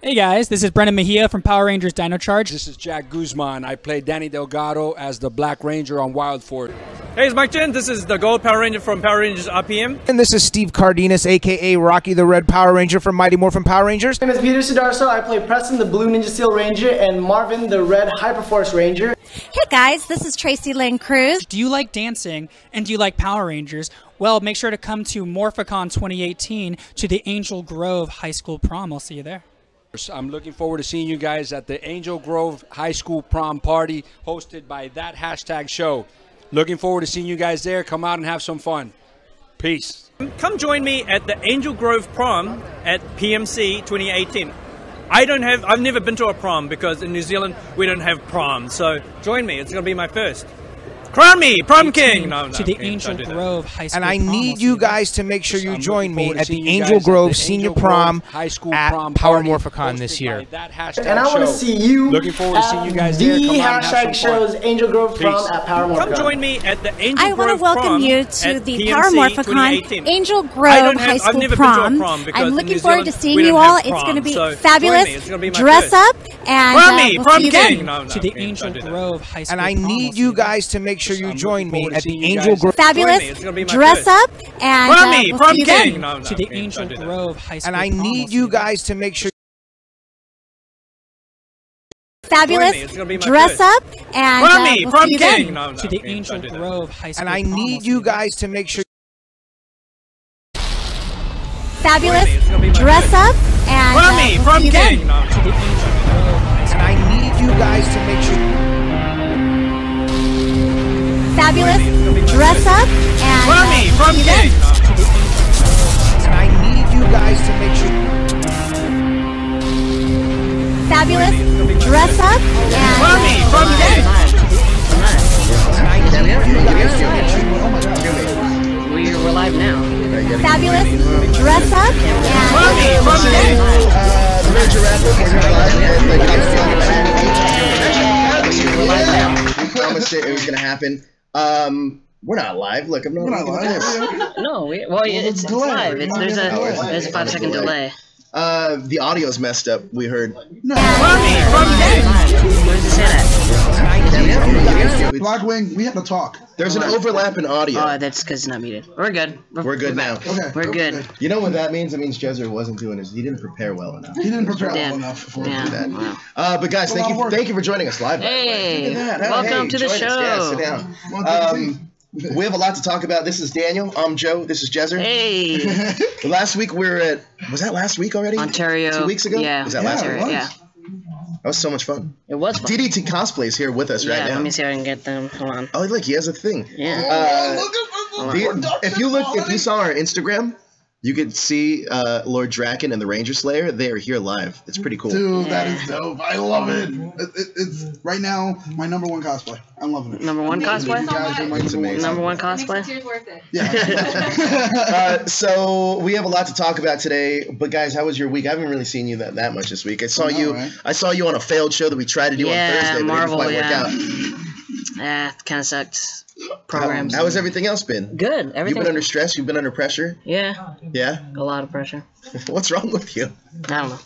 Hey guys, this is Brendan Mejia from Power Rangers Dino Charge. This is Jack Guzman. I play Danny Delgado as the Black Ranger on Wild Ford. Hey, it's Mike Chen. This is the Gold Power Ranger from Power Rangers RPM. And this is Steve Cardenas, a.k.a. Rocky the Red Power Ranger from Mighty Morphin Power Rangers. My name is Peter Sudarso. I play Preston the Blue Ninja Steel Ranger and Marvin the Red Hyperforce Ranger. Hey guys, this is Tracy Lynn Cruz. Do you like dancing and do you like Power Rangers? Well, make sure to come to Morphicon 2018 to the Angel Grove High School Prom. I'll see you there. I'm looking forward to seeing you guys at the Angel Grove High School Prom Party hosted by that hashtag show. Looking forward to seeing you guys there. Come out and have some fun. Peace. Come join me at the Angel Grove Prom at PMC 2018. I've never been to a prom because in New Zealand we don't have proms. So join me. It's going to be my first. Crown me, prom king! No, to the Angel Grove High School And I Prom. need you guys to make sure you join me at the Angel Grove Senior Prom at Power Morphicon this year. And I want to see you looking forward to seeing you guys there. The hashtag shows Angel Grove Prom at Power Morphicon. Come join me at the Angel I Grove want to welcome you to the Power Morphicon Angel Grove High School Prom. I'm looking forward to seeing you all. It's going to be fabulous. Dress up and we'll see you then. To the Angel Grove High School And I need you guys to make sure you join me at the Angel Grove. Fabulous. Dress up and we'll see you then. To the Angel Grove High School And I need you guys to make sure. Fabulous. Dress up and we'll see you then. To the Angel Grove High School And I need you guys to make sure. Fabulous. Dress up and we'll see you then. To the Angel Grove High School. And I need you guys to make sure. Fabulous. Dress up and we'll see you then. And I need you guys to make sure. Fabulous. Dress up and we'll see you then. And I need you guys to make sure. We're live now. Fabulous. Dress up and we'll see you then. The Ranger Raffle, we're live now. We promised it was going to happen. We're not live. Look, I'm not live. No, it's live. There's a 5-second delay. The audio's messed up. We heard. No. Where does it say that? Blackwing, we have to talk. There's an overlap in audio. Oh, that's because it's not muted. We're good. We're good now. Okay. We're good. You know what that means? It means Jezzer wasn't doing his. He didn't prepare well enough. He didn't prepare well enough for that. Wow. But guys, thank you for joining us live. Hey, welcome to the show. Yeah, sit down. We have a lot to talk about. This is Daniel. I'm Joe. This is Jezzer. Hey. Last week we were at. Was that last week already? Ontario. 2 weeks ago. Yeah. Was that last week? Yeah. That was so much fun. It was fun. DDT Cosplay is here with us right now. Let me see if I can get them. Hold on. Oh, look, he has a thing. Yeah. If you saw our Instagram, you could see Lord Draken and the Ranger Slayer. They are here live. It's pretty cool. Dude, that is dope. I love it. It's right now my #1 cosplay. I'm loving it. #1 cosplay? You guys are my It's amazing. #1 cosplay? It's worth it. Yeah. So we have a lot to talk about today. But guys, how was your week? I haven't really seen you that much this week. I saw you. Right? I saw you on a failed show that we tried to do on Thursday, Marvel, but it didn't quite work out. It kind of sucked. Programs. How has everything else been? Good. Everything. You've been under stress. You've been under pressure. Yeah. Yeah. A lot of pressure. What's wrong with you? I don't know.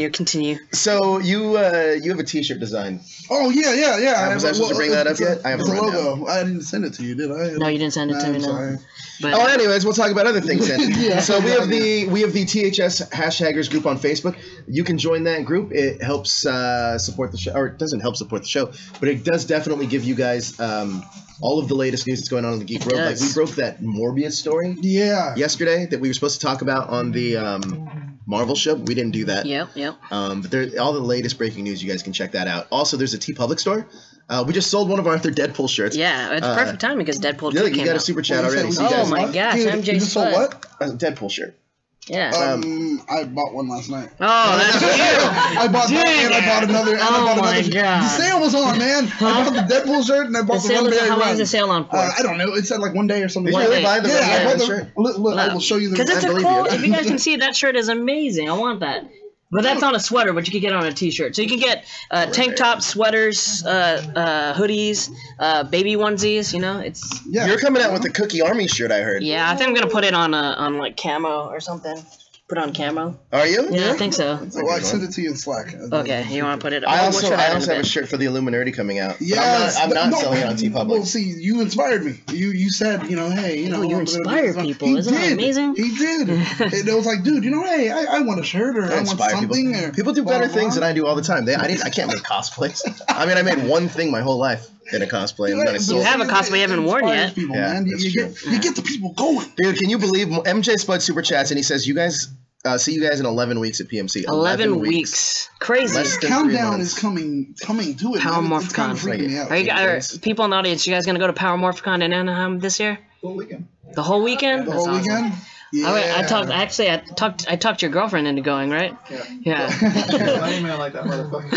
Continue. So you have a T-shirt design. Oh yeah. Was I supposed to bring that up yet? I haven't. It's a logo. I didn't send it to you, did I? No, you didn't send it to me. No. But, anyways, we'll talk about other things then. Yeah, so we have the THS hashtaggers group on Facebook. You can join that group. It helps support the show, or it doesn't help support the show, but it does definitely give you guys all of the latest news that's going on in the Geek World. Like we broke that Morbius story yesterday that we were supposed to talk about on the Marvel show, but we didn't do that. Yep. But all the latest breaking news, you guys can check that out. Also, there's a TeePublic store. We just sold one of our other Deadpool shirts. Yeah, it's perfect timing because Deadpool 2 came out. You got a super chat already. Oh my gosh, MJ you just sold what? A Deadpool shirt. Yeah. I bought one last night. Oh, that's you. I bought that and I bought another. And I bought another. God. The sale was on, man. I bought the Deadpool shirt and I bought the one day. How long is the sale on for? I don't know. It said like 1 day or something. Did you really buy the shirt? Look, I will show you the. Because it's a cool. If you guys can see, that shirt is amazing. I want that. But that's on a sweater, but you can get it on a T-shirt. So you can get tank tops, sweaters, hoodies, baby onesies. You know, it's. Yeah. You're coming out with the Cookie Army shirt, I heard. Yeah, I think I'm gonna put it on like camo or something. put on camo. Are you? Yeah, I think so. Well, I sent it to you in Slack. Okay, you want to put it? I also have a shirt for the Illuminati coming out. Yeah, I'm not selling it on TeePublic. Well, see, you inspired me. You said, hey, you inspire people. Isn't that amazing? He did. It was like, dude, hey, I want a shirt or I want something. People do better things than I do all the time. I can't make cosplays. I mean, I made one thing my whole life in a cosplay. You have a cosplay you haven't worn yet. People, man. You get the people going. Dude, can you believe MJ Spud super chats and he says, you guys, see you guys in 11 weeks at PMC. 11 weeks. Crazy. Countdown is coming to it. Power Morphicon. People in the audience, you guys going to go to Power Morphicon in Anaheim this year? The whole weekend. The whole weekend? The whole weekend? Yeah. I talked your girlfriend into going, right? Yeah. My email like that motherfucker.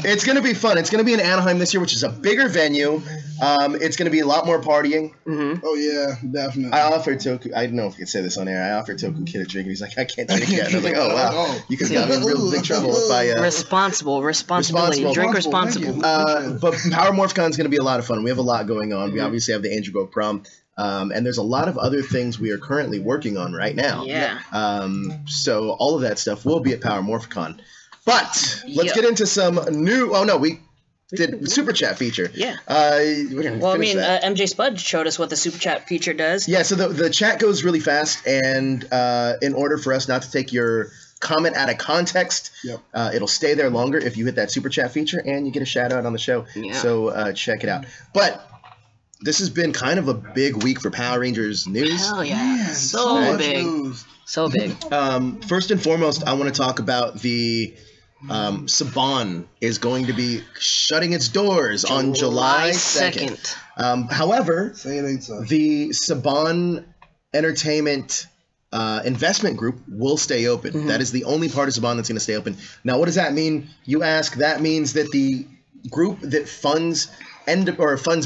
It's going to be fun. It's going to be in Anaheim this year, which is a bigger venue. It's going to be a lot more partying. Mm-hmm. Oh, yeah, definitely. I offered Toku, I don't know if I could say this on air, I offered Toku Kid a drink, and he's like, I can't drink yet. And I was like, oh, wow. You could get me in real big trouble if I... Responsibility. Drink responsible. But Power Morphicon is going to be a lot of fun. We have a lot going on. We obviously have the Angel Grove Prom. And there's a lot of other things we are currently working on right now. Yeah. So all of that stuff will be at Power Morphicon. But let's get into some new... Oh, no, we did Super Chat feature. Yeah. MJ Spud showed us what the Super Chat feature does. Yeah, so the chat goes really fast, and in order for us not to take your comment out of context, it'll stay there longer if you hit that Super Chat feature, and you get a shout-out on the show. Yeah. So check it out. But... this has been kind of a big week for Power Rangers news. Hell yeah. So big. So big. First and foremost, I want to talk about the Saban is going to be shutting its doors on July 2nd. However, the Saban Entertainment investment group will stay open. Mm-hmm. That is the only part of Saban that's going to stay open. Now, what does that mean? You ask. That means that the group that funds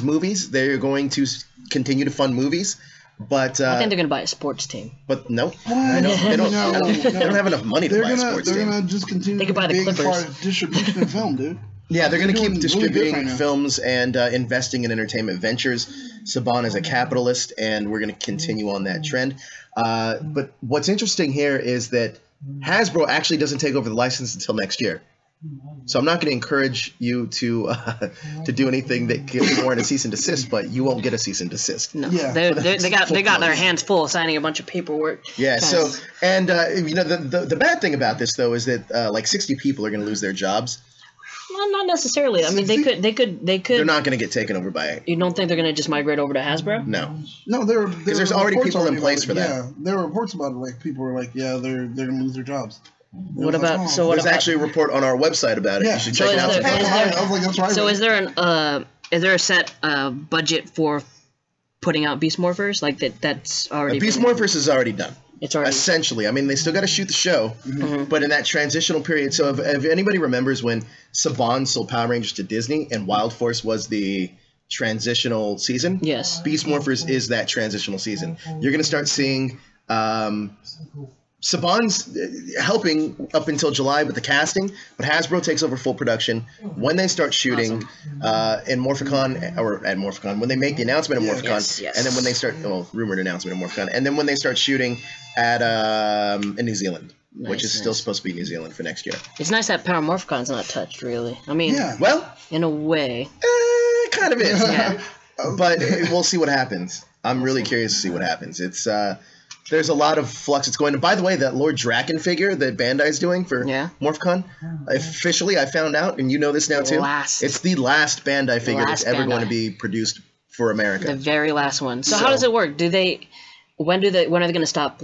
movies, they're going to continue to fund movies, but I think they're going to buy a sports team. But no, they don't have enough money to buy a sports team. They're going to just continue. They could buy the Clippers. Part of distribution of film, dude. Yeah, they're going to keep distributing films and investing in entertainment ventures. Saban is a capitalist, and we're going to continue on that trend. But what's interesting here is that Hasbro actually doesn't take over the license until next year. So I'm not going to encourage you to do anything that could warrant a cease and desist, but you won't get a cease and desist. No, they got their hands full signing a bunch of paperwork. Yeah. So the bad thing about this though is that like 60 people are going to lose their jobs. Well, not necessarily. I mean, they could. They're not going to get taken over by. You don't think they're going to just migrate over to Hasbro? No. No, because there's already people in place for that. Yeah, there were reports about it. Like people were like, yeah, they're going to lose their jobs. There's actually a report on our website about it. Yeah. You should check it out. Is there a set budget for putting out Beast Morphers? Like that's already Beast Morphers is already done. It's already essentially. I mean, they still got to shoot the show, but in that transitional period. So if anybody remembers when Saban sold Power Rangers to Disney and Wild Force was the transitional season, yes, Beast Morphers is that transitional season. You're going to start seeing. Saban's helping up until July with the casting, but Hasbro takes over full production when they start shooting in Morphicon, when they make the announcement in Morphicon, and then when they start, rumored announcement in Morphicon, and then when they start shooting at in New Zealand, which is still supposed to be New Zealand for next year. It's nice that Power Morphicon's not touched, really. I mean, in a way. It kind of is, but we'll see what happens. I'm really curious to see what happens. It's there's a lot of flux that's going on. By the way, that Lord Draken figure that Bandai's doing for Morphicon, officially I found out, and you know this now too, it's the last Bandai figure that's ever going to be produced for America. The very last one. So how does it work? When are they going to stop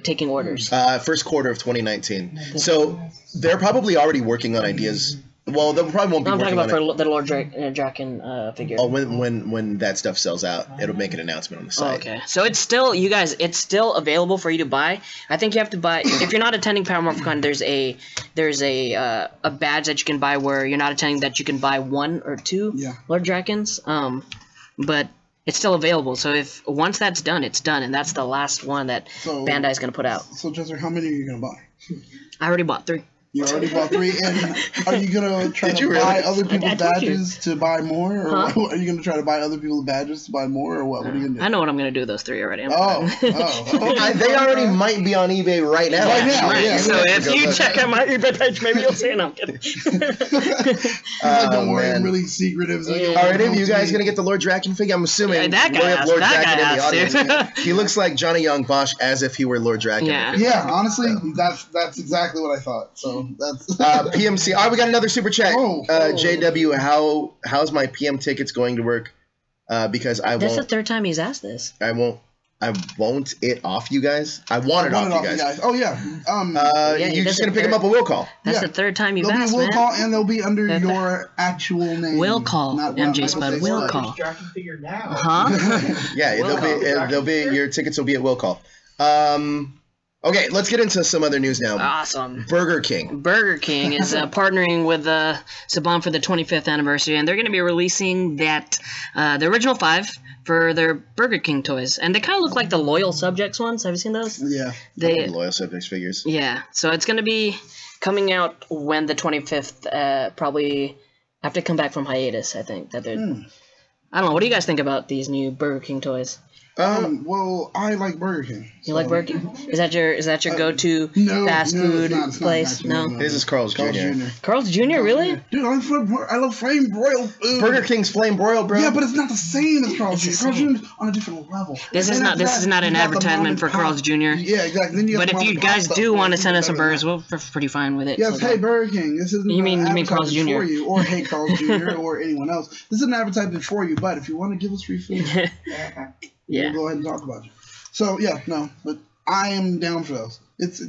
taking orders? First quarter of 2019. So they're probably already working on ideas. Well, they probably won't be. I'm talking about for the Lord Draken figure. Oh, when that stuff sells out, it'll make an announcement on the site. Okay, so it's still, you guys, it's still available for you to buy. I think you have to buy if you're not attending Power Morphicon. There's a badge that you can buy where you're not attending that you can buy 1 or 2 Lord Drakens. But it's still available. So if once that's done, it's done, and that's the last one that Bandai's gonna put out. So Jezzer, how many are you gonna buy? I already bought 3. You already bought 3, and are you gonna try to buy other people's badges to buy more, or are you gonna try to buy other people's badges to buy more, or what? What are you gonna do? I know what I'm gonna do with those 3 already. They already might be on eBay right now. Yeah. So if you check out my eBay page, maybe you'll see it. No, I'm kidding. Don't worry, I'm really secretive. So are any of you guys gonna get the Lord Draken figure? I'm assuming that guy has, Lord Draken in the audience. He looks like Johnny Young Bosch as if he were Lord Draken. Yeah. Honestly, that's exactly what I thought. So that's PMC. All right, we got another super chat. JW, how's my PM tickets going to work? Because I won't. That's the 3rd time he's asked this. I won't it off you guys. I want it off you guys. Oh yeah. You're just gonna pick them up a will call. That's the 3rd time you've asked, man. They'll be a will call, and they'll be under your actual name. Will call, MJ Spud. Will call. Yeah, they'll be your tickets will be at will call. Okay, let's get into some other news now. Awesome. Burger King. Burger King is partnering with Saban for the 25th anniversary, and they're going to be releasing the original 5 for their Burger King toys. And they kind of look like the Loyal Subjects ones. Have you seen those? Yeah. The Loyal Subjects figures. Yeah. So it's going to be coming out when the 25th, probably have to come back from hiatus, I think. I don't know. What do you guys think about these new Burger King toys? Well, I like Burger King. You like Burger King? Is that your go-to fast food place? No. This is Carl's Jr. Carl's Jr. Really? Dude, I love flame broiled food. Burger King's flame broiled, bro. Yeah, but it's not the same as Carl's Jr. Carl's Jr. on a different level. This is not an advertisement for Carl's Jr. Yeah, exactly. But if you guys do want to send us some burgers, we're pretty fine with it. Yes, hey Burger King, this isn't you mean Carl's Jr. for you, or hey Carl's Jr. or anyone else. This is an advertisement for you, but if you want to give us free food, we'll go ahead and talk about you. So but I am down for those. It's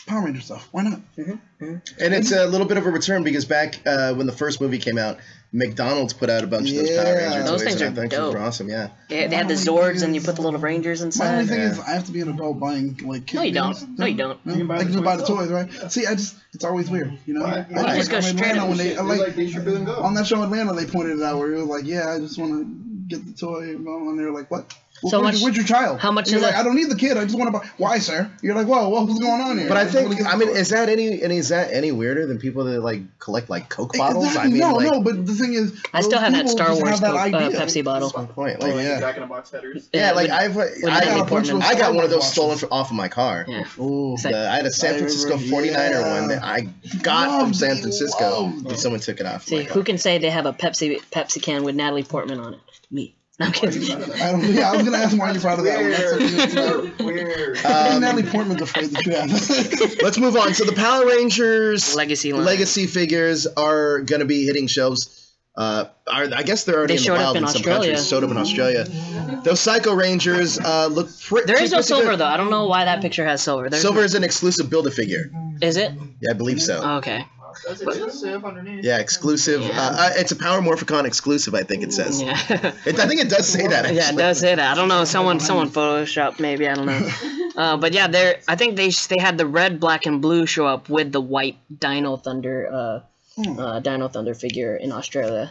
Power Ranger stuff. Why not? And it's a little bit of a return because back when the first movie came out, McDonald's put out a bunch of those Power Ranger those toys. Things are dope. Those were awesome, yeah. They had the Zords, and you put the little Rangers inside. My only thing is, I have to be an adult buying like kids. No, you don't. No, you don't. I can just buy the toys, right? See, it's always weird, you know. I just go straight on that show in Atlanta, they pointed it out where it was like, I just want to get the toy, and they were like, what? Well, so where's your child? How much is like, I don't need the kid. I just want to buy. Why, sir? You're like, whoa, what's going on here? But I think, is that any weirder than people that like collect like Coke bottles? Exactly. No. But the thing is, I still have that Star Wars Pepsi bottle. That's my point. Like, Jack in a Box headers. Yeah, like I got one of those stolen off of my car. Yeah. I had a San Francisco 49er one that I got from San Francisco, and someone took it off. See, who can say they have a Pepsi can with Natalie Portman on it? Me. I'm kidding. I was going to ask why you're proud of that one. Weird. Natalie Portman's afraid that you have. Let's move on. So the Power Rangers Legacy figures are going to be hitting shelves. I guess they're already in the wild in some countries. Showed up in Australia. Those Psycho Rangers look pretty. There is no silver though. I don't know why that picture has silver. Silver is an exclusive Build-A-Figure. Is it? Yeah, I believe so. Oh, okay. That's exclusive underneath. Yeah, exclusive. Yeah. It's a Power Morphicon exclusive, I think it says. Yeah. I think it does say that. Actually. Yeah, it does say that. I don't know. Someone photoshopped maybe. I don't know. But yeah, I think they had the red, black, and blue show up with the white Dino Thunder figure in Australia.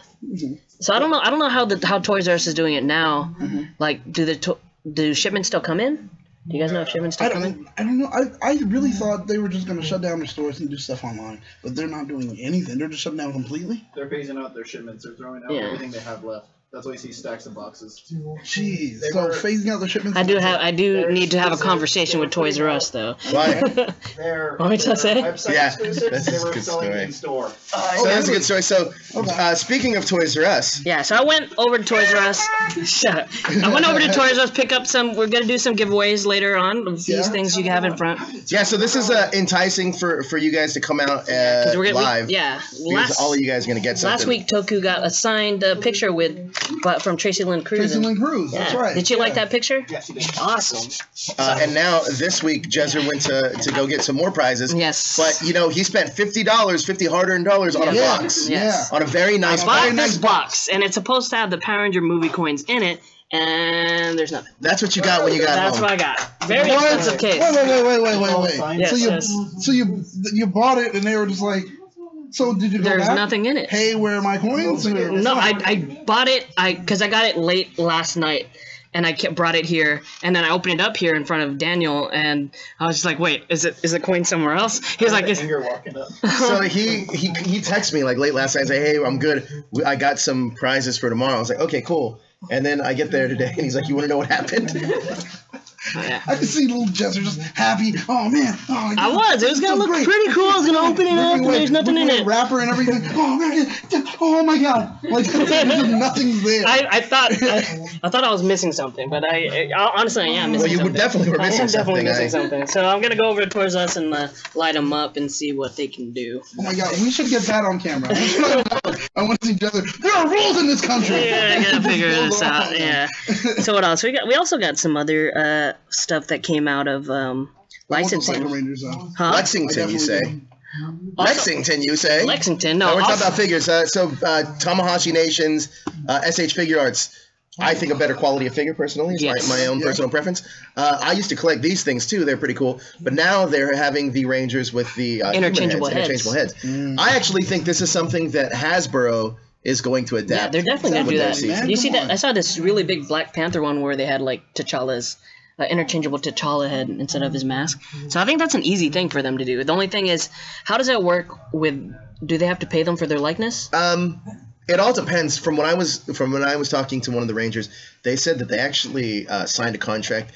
So I don't know how Toys R Us is doing it now. Like, do shipments still come in? Do you guys know if shipments still come in? I don't know. I really thought they were just going to shut down their stores and do stuff online, but they're not doing anything. They're just shutting down completely. They're phasing out their shipments. They're throwing out everything they have left. That's why you see stacks of boxes. Jeez. So phasing out the shipments. I do need to have a conversation with Toys R Us though. Why? What did I say? Yeah, that's a good story. So that's a good story. So speaking of Toys R Us. Yeah. So I went over to Toys R Us. Shut up. I went over to Toys R Us, pick up some. We're gonna do some giveaways later on of these things you have in front. Yeah. So this is enticing for you guys to come out live. Because all of you guys are gonna get something. Last week Toku got a signed picture from Tracy Lynn Cruz. Tracy Lynn Cruz, that's right. Did you like that picture? Yes, he did. Awesome. And now this week, Jezzer went to go get some more prizes. Yes. But he spent $50 hard-earned dollars on a box. Yes. On a very nice box, and it's supposed to have the Power Ranger movie coins in it. And there's nothing. That's what you got when you got That's home. what I got. Very expensive case. Wait. Yes, so you bought it, and they were just like. So did you go There's back? nothing in it. Hey, where are my coins? No, I bought it because I got it late last night, and I brought it here, and then I opened it up here in front of Daniel, and I was just like, wait, is the coin somewhere else? He was like, you're walking up. So he texted me like late last night and say, hey, I'm good. I got some prizes for tomorrow. I was like, okay, cool. And then I get there today, and he's like, you want to know what happened? I can see little Jezzer just happy. Oh man! Oh, I was. It was gonna look pretty cool. I was gonna open it up, and there's nothing in it. Wrapper and everything. Oh man! Oh my god! Like nothing's there. I thought I was missing something, but I honestly I am missing something. Well, you definitely were missing something. I am definitely missing something. So I'm gonna go over to Toys R Us and light them up and see what they can do. Oh my god! We should get that on camera. I want to see Jezzer. There are rules in this country. Yeah, I gotta figure this out. Yeah. So what else? We also got some other stuff that came out of licensing. Huh? Lexington, you say? Lexington, you say? Lexington, no. We're talking about figures. So Tamahashi Nations, SH Figure Arts. I think a better quality of figure, personally. It's my own personal preference. I used to collect these things, too. They're pretty cool. But now they're having the Rangers with the interchangeable heads. I actually think this is something that Hasbro is going to adapt. Yeah, they're definitely going to do that. You see that? I saw this really big Black Panther one where they had like T'Challa's interchangeable T'Challa head instead of his mask. So I think that's an easy thing for them to do. The only thing is, how does that work with? Do they have to pay them for their likeness? It all depends. From when I was talking to one of the Rangers, they said that they actually signed a contract.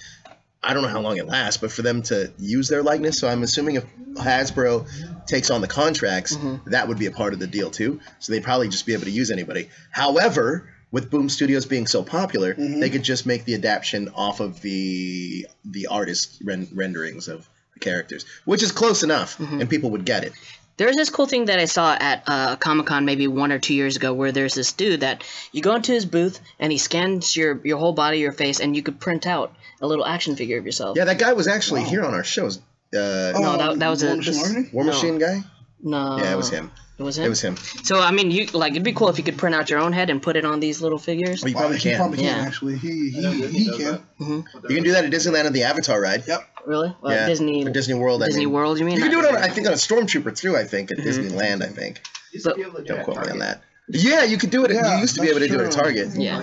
I don't know how long it lasts, but for them to use their likeness. So I'm assuming if Hasbro takes on the contracts, that would be a part of the deal too. So they'd probably just be able to use anybody. However, with Boom Studios being so popular, they could just make the adaptation off of the artist renderings of the characters, which is close enough, and people would get it. There's this cool thing that I saw at Comic-Con maybe 1 or 2 years ago where there's this dude that you go into his booth and he scans your whole body, your face, and you could print out a little action figure of yourself. Yeah, that guy was actually here on our shows. No, that was War Machine guy? No. Yeah, it was him. It was him? It was him. So, I mean, it'd be cool if you could print out your own head and put it on these little figures. Well, you probably can. He probably can, actually. He can. You can do that at Disneyland on the Avatar ride. Yep. Really? Well, yeah, Disney World. Disney World, you mean? You can do it, I think, on a Stormtrooper, too, I think, at Disneyland, I think. Don't quote me on that. Yeah, you could do it. You used to be able to do it at Target. Yeah.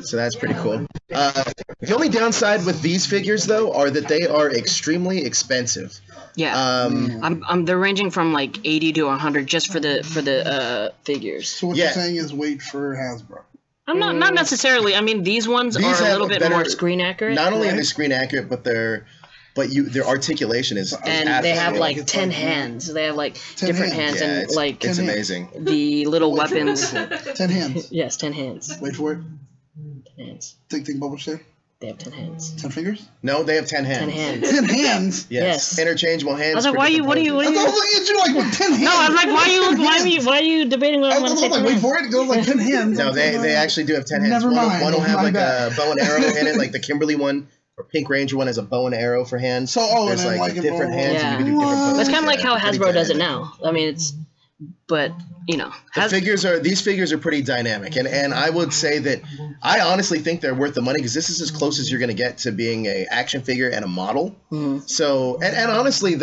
So that's pretty cool. The only downside with these figures, though, are that they are extremely expensive. Yeah. They're ranging from like 80 to 100 just for the figures. So what you're saying is wait for Hasbro. I'm not necessarily. I mean, these ones are a little bit more screen accurate. Not only are they screen accurate, but their articulation is and they have like 10 hands. They have like different hands and it's, like it's amazing. The little weapons. 10 hands. Yes, 10 hands. Wait for it. 10 hands. Think bubble shape. They have 10 hands. 10 fingers? No, they have 10 hands. 10 hands. 10 hands? Yes. Interchangeable hands. I was like, what are you? I was looking at you like, what, 10 hands? No, I was like, why are you debating what I'm going to say? Wait for it. It goes like 10 hands. No, they actually do have 10 hands. Never mind. One will have like a bow and arrow in it, like the Kimberly one. Or Pink Ranger one has a bow and arrow for hands. So, there's like different hands and you can do different poses. That's kind of like how Hasbro does it now. I mean, but you know, these figures are pretty dynamic, and I would say that I honestly think they're worth the money because this is as close as you're going to get to being a action figure and a model. So, and honestly,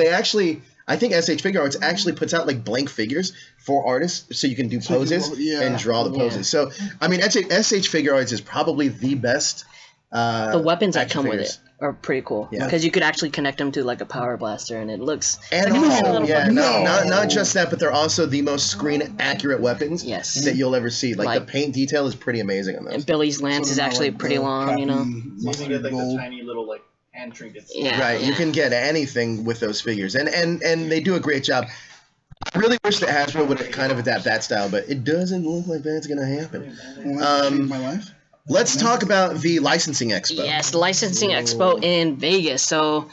I think SH Figure Arts actually puts out like blank figures for artists, so you can do poses and draw the poses. So, I mean, SH Figure Arts is probably the best. The weapons that come with it are pretty cool because you could actually connect them to like a power blaster, and it looks. And not just that, but they're also the most screen accurate weapons that you'll ever see. Like the paint detail is pretty amazing on those. And Billy's lance is actually pretty long, you know. So you can get like the tiny little like hand trinkets. Yeah, right. You can get anything with those figures, and they do a great job. I really wish that Hasbro would kind of adapt that style, but it doesn't look like that's going to happen. My life. Let's talk about the licensing expo. Yes, the licensing expo in Vegas. So,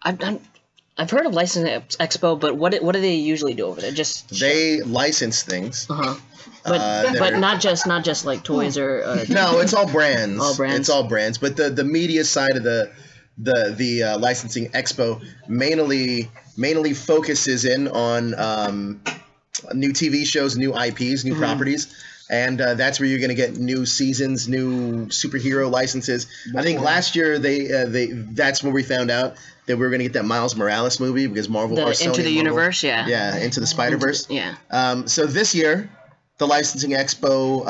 I've heard of licensing expo, but what do they usually do over there? They license things. But not just like toys or. No, it's all brands. All brands. It's all brands. But the media side of the licensing expo mainly focuses in on new TV shows, new IPs, new properties. And that's where you're going to get new seasons, new superhero licenses. I think last year that's where we found out that we were going to get that Miles Morales movie because Marvel or Sony Into the Universe, yeah, Into the Spider-Verse. Yeah. So this year, the licensing expo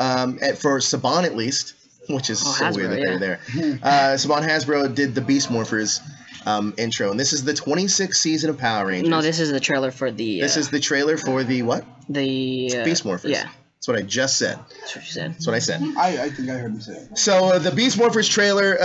for Saban at least which is so weird that they're there. Saban Hasbro did the Beast Morphers intro, and this is the 26th season of Power Rangers. No, this is the trailer for the... This is the trailer for the what? The... Beast Morphers. Yeah. That's what I just said. That's what you said. That's what I said. I think I heard him say it. So the Beast Morphers trailer,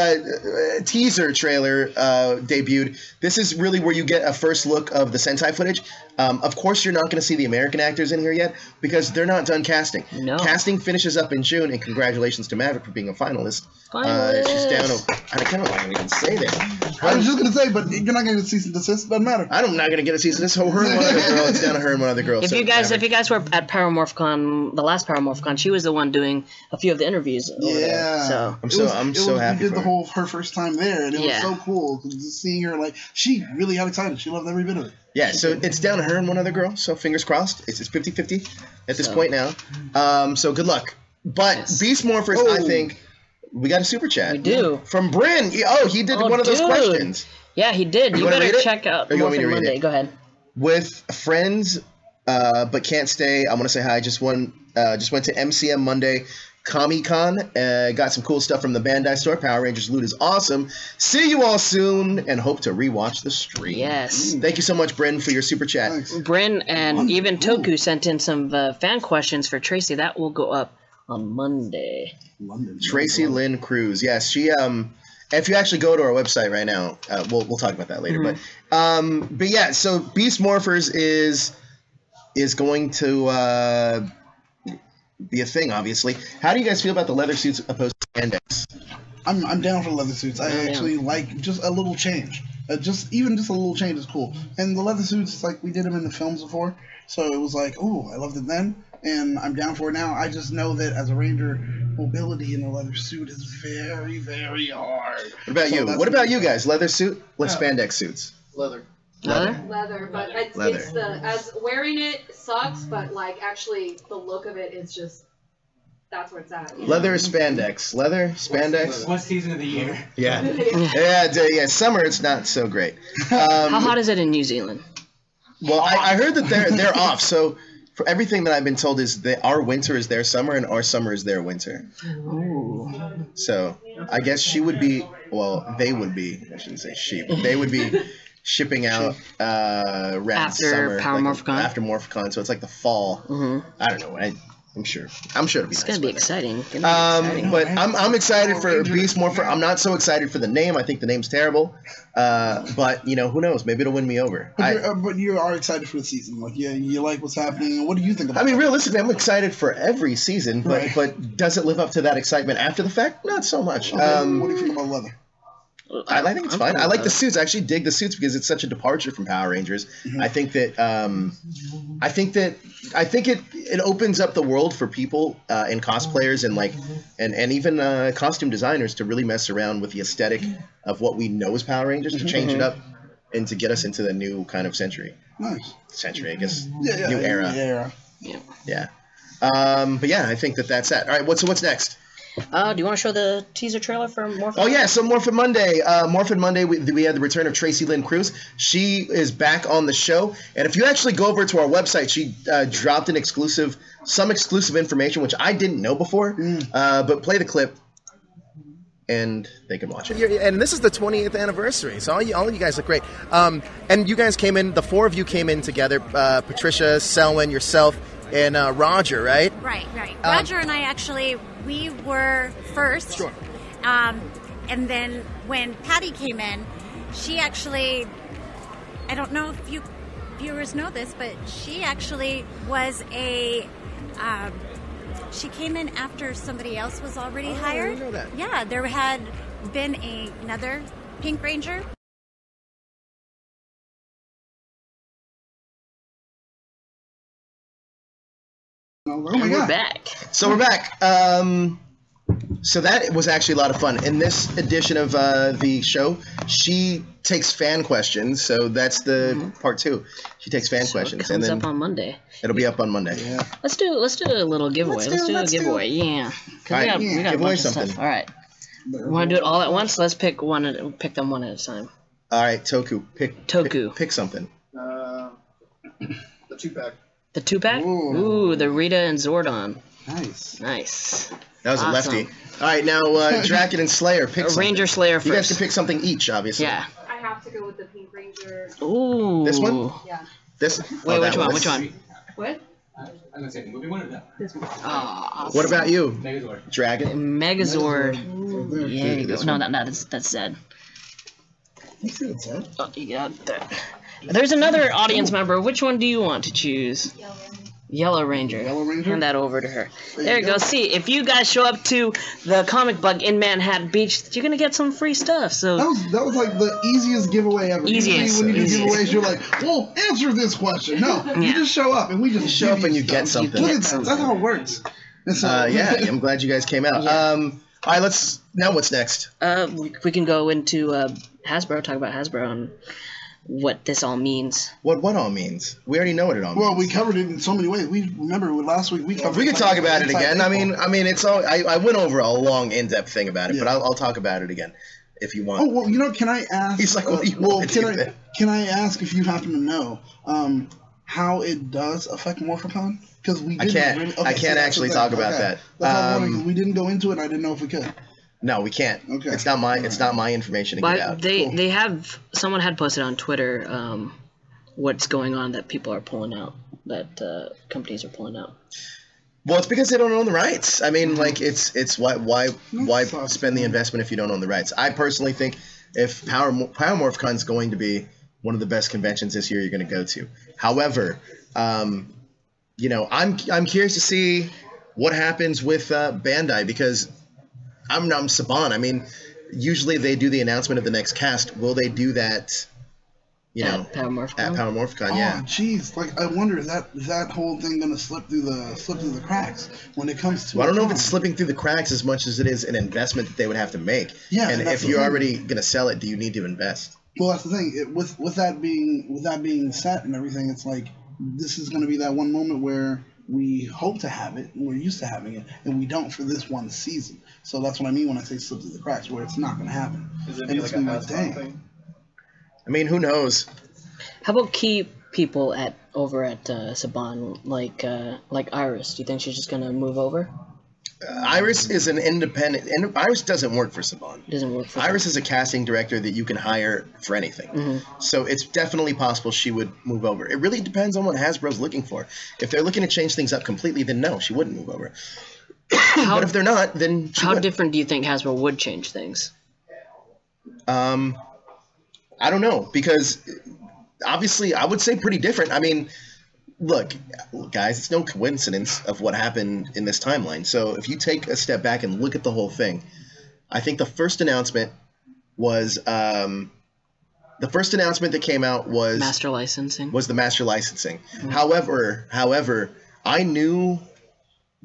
teaser trailer debuted. This is really where you get a first look of the Sentai footage. Of course, you're not going to see the American actors in here yet because they're not done casting. No. Casting finishes up in June, and congratulations to Maverick for being a finalist. She's down. I kind of don't even say that. I was just going to say, but you're not going to get a cease and desist. Doesn't matter. I'm not going to get a cease and desist. Her and one other girl. It's down to her and one other girl. If you guys were at Paramorphicon, the last Paramorphicon, she was the one doing a few of the interviews. Over there, so I'm so happy. We did her first time there, and it was so cool just seeing her. Like, she really got excited. She loved every bit of it. Yeah, so it's down to her and one other girl. So fingers crossed. It's 50-50 at this point now. So good luck. But Beast Morphers, I think we got a super chat. We do from Bryn. He did one of those questions. Yeah, he did. You better check out Morphin Monday. Go ahead. With friends, but can't stay. I want to say hi. Just went to MCM Monday. Comic-Con, got some cool stuff from the Bandai store. Power Rangers loot is awesome. See you all soon, and hope to rewatch the stream. Yes. Thank you so much, Bryn, for your super chat. Thanks. Bryn and even Toku sent in some fan questions for Tracy. That will go up on Monday. Tracy Lynn Cruz. Yes, she. If you actually go to our website right now, we'll talk about that later. But yeah, so Beast Morphers is going to be a thing, obviously. How do you guys feel about the leather suits opposed to spandex? I'm down for leather suits. I actually like just a little change. Just a little change is cool. And the leather suits, it's like we did them in the films before, so it was like, oh, I loved it then, and I'm down for it now. I just know that as a ranger, mobility in a leather suit is very, very hard. What about you? What about you guys? Leather suit? What spandex suits? Leather. Leather, but it's as wearing it sucks, but like actually the look of it is just that's where it's at. Leather spandex. Leather spandex. What season of the year? Yeah. yeah. Summer it's not so great. How hot is it in New Zealand? Well, I heard that they're off. So for everything that I've been told is that our winter is their summer and our summer is their winter. Ooh. So I guess they would be. I shouldn't say she, but they would be. Shipping out around after summer, Morphicon. After Morphicon, so it's like the fall. I don't know. I'm sure it'll be. It's gonna be exciting. But I'm excited for Beast Morpher. I'm not so excited for the name. I think the name's terrible. But who knows? Maybe it'll win me over. But you are excited for the season. Like, you like what's happening. What do you think about? I mean, realistically, I'm excited for every season. But does it live up to that excitement after the fact? Not so much. Okay, what do you think about leather? I think it's fine. I like the suits. I actually dig the suits because it's such a departure from Power Rangers. I think that it opens up the world for people and cosplayers and even costume designers to really mess around with the aesthetic of what we know as Power Rangers, to change it up and to get us into the new kind of century. Nice. Century, I guess. New era. Yeah. But yeah, I think that's that. All right. What's next? Do you want to show the teaser trailer for Morphin? Oh yeah, so Morphin Monday. Morphin Monday, we had the return of Tracy Lynn Cruz. She is back on the show, and if you actually go over to our website, she dropped some exclusive information which I didn't know before. But play the clip, and they can watch it. And this is the 20th anniversary, so all you guys look great. And you guys came in. The four of you came in together: Patricia, Selwyn, yourself, and Roger, right? Right. Roger and I actually. We were first, sure. And then when Patty came in, she actually, I don't know if you viewers know this, but she actually was she came in after somebody else was already hired. I didn't know that. Yeah, there had been another Pink Ranger. We're back. So we're back. So that was actually a lot of fun. In this edition of the show, she takes fan questions. So that's the part 2. She takes fan questions, it comes up on Monday. It'll be up on Monday. Yeah. Let's do a little giveaway. Let's do a giveaway. Yeah. All right, we got give away something. All right. Want to do it all at once? Let's pick them one at a time. All right, Toku. Pick something. The 2-pack. The 2-pack? Ooh, the Rita and Zordon. Nice. That was a lefty. All right, now Draken and Slayer, pick something. Ranger Slayer first. You guys can pick something each, obviously. Yeah. I have to go with the Pink Ranger. Ooh. This one? Yeah. This? Wait, which one? Which one? What? I'm gonna say the movie one or that? This one. What about you? Megazord. Dragon? Megazord. There you go. No, that's Zed. You said Zed? Oh, you got that. There's another audience member. Which one do you want to choose? Yellow Ranger. Yellow Ranger? Hand that over to her. There you go. See, if you guys show up to the Comic Bug in Manhattan Beach, you're gonna get some free stuff. So that was like the easiest giveaway ever. Easiest. Usually when you do giveaways, you're like, well, answer this question. No, you just show up and we just show up and you get something. Look at that. That's how it works. So, yeah, I'm glad you guys came out. Yeah. All right, now what's next? We can go into Hasbro, talk about Hasbro and what this all means. What all means? We already know what it all means. Well, we covered it in so many ways. We remember last week we covered. If we could talk about it again, I mean, it's all. I went over a long, in-depth thing about it, but I'll talk about it again if you want. Oh well, can I ask? He's like, what do you want to do? Can I ask if you happen to know how it does affect Morphicon? Because we didn't. I can't actually talk about that. That's we didn't go into it. And I didn't know if we could. No, we can't. Okay. It's not my information to get out. They have someone had posted on Twitter what's going on that people are pulling out, that companies are pulling out. Well, it's because they don't own the rights. I mean, like it's why spend the investment if you don't own the rights? I personally think if Power Morphicon is going to be one of the best conventions this year, you're going to go to. However, I'm curious to see what happens with Bandai because. I'm Saban. I mean, usually they do the announcement of the next cast. Will they do that? At Power Morphicon, yeah. Oh, jeez. Like, I wonder is that whole thing gonna slip through the cracks when it comes to. Well, I don't know if it's slipping through the cracks as much as it is an investment that they would have to make. Yeah. And if you're already gonna sell it, do you need to invest? Well, that's the thing. With that being set and everything, it's like this is gonna be that one moment where. We hope to have it, and we're used to having it, and we don't for this one season. So that's what I mean when I say slip through the cracks, where it's not going to happen. Is it be like a Hasbro thing? I mean, who knows? How about key people over at Saban, like Iris? Do you think she's just going to move over? Iris is an independent, and Iris doesn't work for Saban. Doesn't work for Iris is a casting director that you can hire for anything. Mm-hmm. So it's definitely possible she would move over. It really depends on what Hasbro's looking for. If they're looking to change things up completely, then no, she wouldn't move over. But if they're not, then she would. Different do you think Hasbro would change things? I don't know, because obviously I would say pretty different. I mean, look, guys, it's no coincidence of what happened in this timeline. So if you take a step back and look at the whole thing, I think the first announcement was the first announcement that came out was master licensing. Was the master licensing. Mm-hmm. However, I knew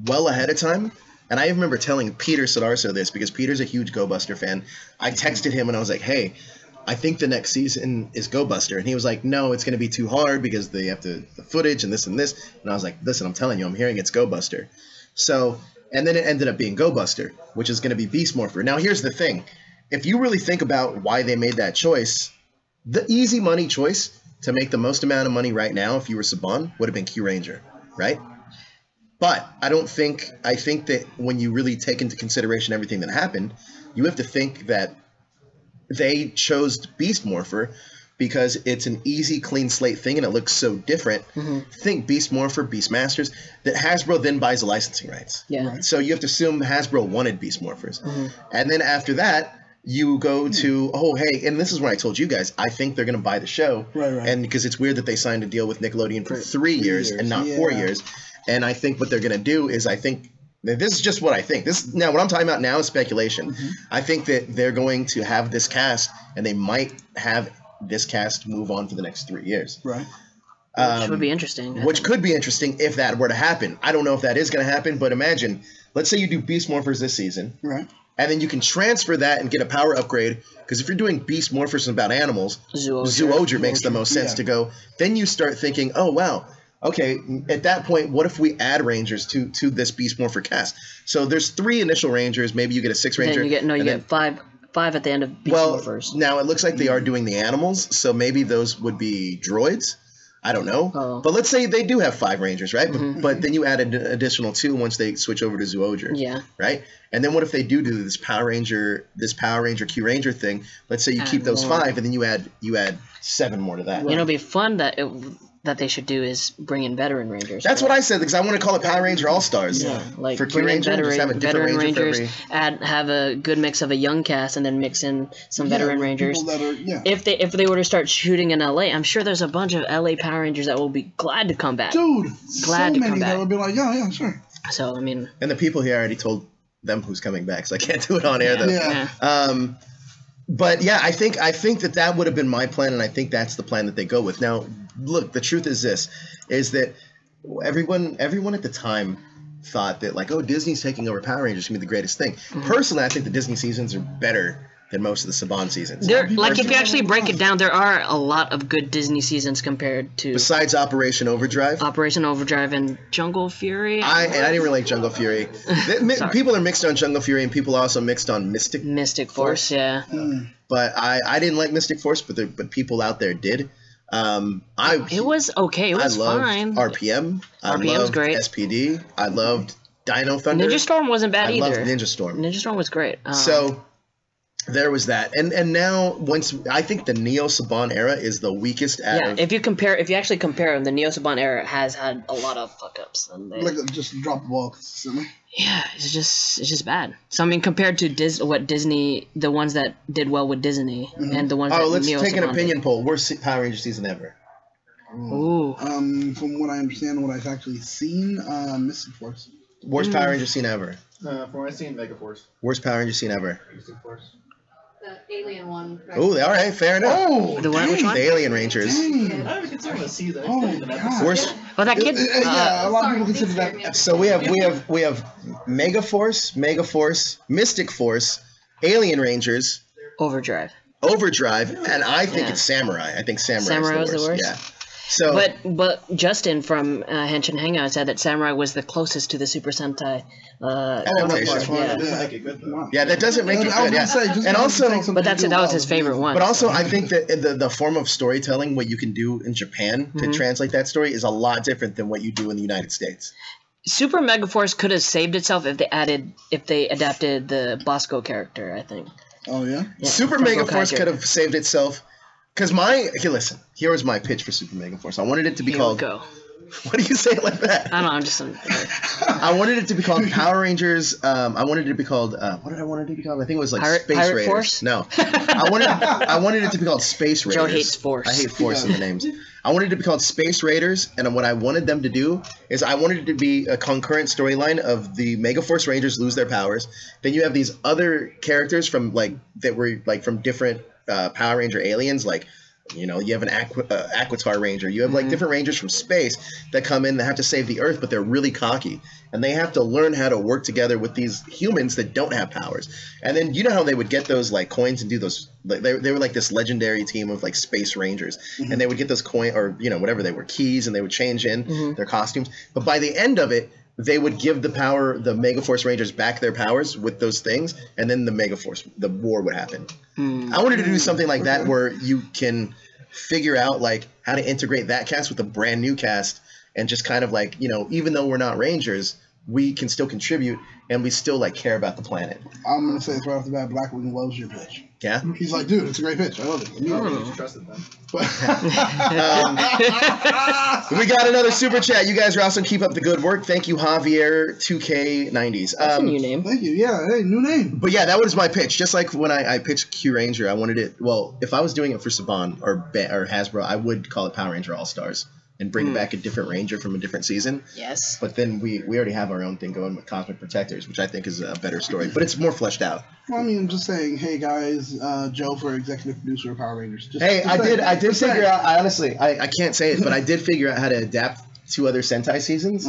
well ahead of time, and I remember telling Peter Sodarso this because Peter's a huge Go Buster fan. I texted him and I was like, "Hey, I think the next season is Go Buster," and he was like, "No, it's going to be too hard because they have the footage and this and this." And I was like, "Listen, I'm telling you, I'm hearing it's Go Buster." So, and then it ended up being Go Buster, which is going to be Beast Morpher. Now, here's the thing: if you really think about why they made that choice, the easy money choice to make the most amount of money right now, if you were Saban, would have been Q Ranger, right? But I think that when you really take into consideration everything that happened, you have to think that they chose Beast Morpher because it's an easy, clean slate thing and it looks so different. Mm-hmm. Think Beast Morpher, Beast Masters, that Hasbro then buys the licensing rights. Yeah. Right. So you have to assume Hasbro wanted Beast Morphers. Mm-hmm. And then after that, you go to, oh, hey, and this is when I told you guys, I think they're going to buy the show. Right. And because it's weird that they signed a deal with Nickelodeon for 3 years and not 4 years. And I think what they're going to do is this is just what I think. Now, what I'm talking about now is speculation. Mm-hmm. I think that they're going to have this cast, and they might have this cast move on for the next 3 years. Right. Which would be interesting. Which could be interesting if that were to happen. I don't know if that is going to happen, but imagine, let's say you do Beast Morphers this season. Right. And then you can transfer that and get a power upgrade. Because if you're doing Beast Morphers about animals, Zoologer makes the most sense to go. Then you start thinking, oh, wow. Okay, at that point, what if we add Rangers to this Beast Morpher cast? So there's 3 initial Rangers. Maybe you get a 6 Ranger. Then you get 5 at the end of Beast Morphers. Now it looks like they are doing the animals, so maybe those would be droids. I don't know. But let's say they do have 5 Rangers, right? But then you add an additional 2 once they switch over to Zyuohger. Yeah. Right? And then what if they do this Power Ranger Q Ranger thing? Let's say you keep those 5 and then you add 7 more to that. You know, it'd be fun that they should do is bring in veteran Rangers. That's what I said, because I want to call it Power Ranger All-Stars. Yeah, like for Q Ranger, just have a different veteran Ranger Rangers, have a good mix of a young cast, and then mix in some veteran Rangers. That are, If they were to start shooting in LA, I'm sure there's a bunch of LA Power Rangers that will be glad to come back. Dude, glad to come back. That would be like, yeah, sure. So I mean, and the people here already told them who's coming back, so I can't do it on air though. Yeah. But yeah, I think that would have been my plan, and I think that's the plan that they go with. Now, look, the truth is this: is that everyone at the time thought that like, oh, Disney's taking over Power Rangers, gonna be the greatest thing. Personally, I think the Disney seasons are better than most of the Saban seasons. Like if you actually break it down, there are a lot of good Disney seasons compared to besides Operation Overdrive. And Jungle Fury. I didn't really like Jungle Fury. People are mixed on Jungle Fury, and people are also mixed on Mystic Force. Yeah. But I didn't like Mystic Force, but people out there did. It was okay. It was fine. RPM. RPM was great. SPD. I loved Dino Thunder. Ninja Storm wasn't bad either. I loved Ninja Storm. Ninja Storm was great. So there was that, and now I think the Neo Saban era is the weakest. If you actually compare them, the Neo Saban era has had a lot of fuck ups. Like just drop the ball consistently. Yeah, it's just bad. So I mean, compared to Disney, the ones that did well with Disney, and the ones that let's Neo take Saban an opinion poll. Worst Power Ranger season ever. Ooh. From what I understand, what I've actually seen, Mystic Force. Worst Power Ranger scene ever. From what I've seen, Mega Force. Worst Power Ranger scene ever. Mystic Force. The alien one. Right? Oh, all right, fair enough. Oh, the one? Which one? The Alien Rangers. I don't consider the season. Worst. Well, that kid. A lot of people consider that. So we have Mega Force, Mystic Force, Alien Rangers, Overdrive, and I think it's Samurai. I think Samurai was the worst. Yeah. So, but Justin from Henshin Hangout said that Samurai was the closest to the Super Sentai. Yeah, that doesn't make it good. Yeah. And also, but that was his favorite one. But also, I think that the form of storytelling, what you can do in Japan to translate that story, is a lot different than what you do in the United States. Super Mega Force could have saved itself if they adapted the Bosco character, I think. Oh yeah. Super Mega Force could have saved itself. Because listen, here was my pitch for Super Mega Force. I wanted it to be called. What do you say it like that? I don't know. I'm just. I wanted it to be called Power Rangers. I wanted it to be called. What did I want it to be called? I think it was like Space Raiders. Force? No, I wanted it to be called Space Raiders. Joe hates Force. I hate Force in the names. I wanted it to be called Space Raiders, and what I wanted them to do is I wanted it to be a concurrent storyline of the Mega Force Rangers lose their powers. Then you have these other characters from from different Power Ranger aliens, like. You know, you have an Aquitar Ranger. You have like different Rangers from space that come in that have to save the Earth, but they're really cocky. And they have to learn how to work together with these humans that don't have powers. And then you know how they would get those like coins and do those. They were like this legendary team of like Space Rangers. And they would get those coin or, you know, whatever they were, keys, and they would change in their costumes. But by the end of it, they would give the Mega Force Rangers back their powers with those things, and then the war would happen. I wanted to do something like that where you can figure out like how to integrate that cast with a brand new cast, and just kind of like, you know, even though we're not Rangers, we can still contribute, and we still like care about the planet. I'm gonna say this right off the bat: Blackwing loves your pitch. Yeah, he's like, dude, it's a great pitch. I love it. You trusted them. We got another super chat. You guys are awesome. Keep up the good work. Thank you, Javier 2K90s. That's a new name. Thank you. Yeah, hey, new name. But yeah, that was my pitch. Just like when I pitched Q Ranger, I wanted it. Well, if I was doing it for Saban or Hasbro, I would call it Power Ranger All Stars and bring back a different Ranger from a different season. Yes. But then we already have our own thing going with Cosmic Protectors, which I think is a better story. But it's more fleshed out. Well, I mean, I'm just saying, hey guys, Joe for executive producer of Power Rangers. I did figure out. I can't say it, but I did figure out how to adapt 2 other Sentai seasons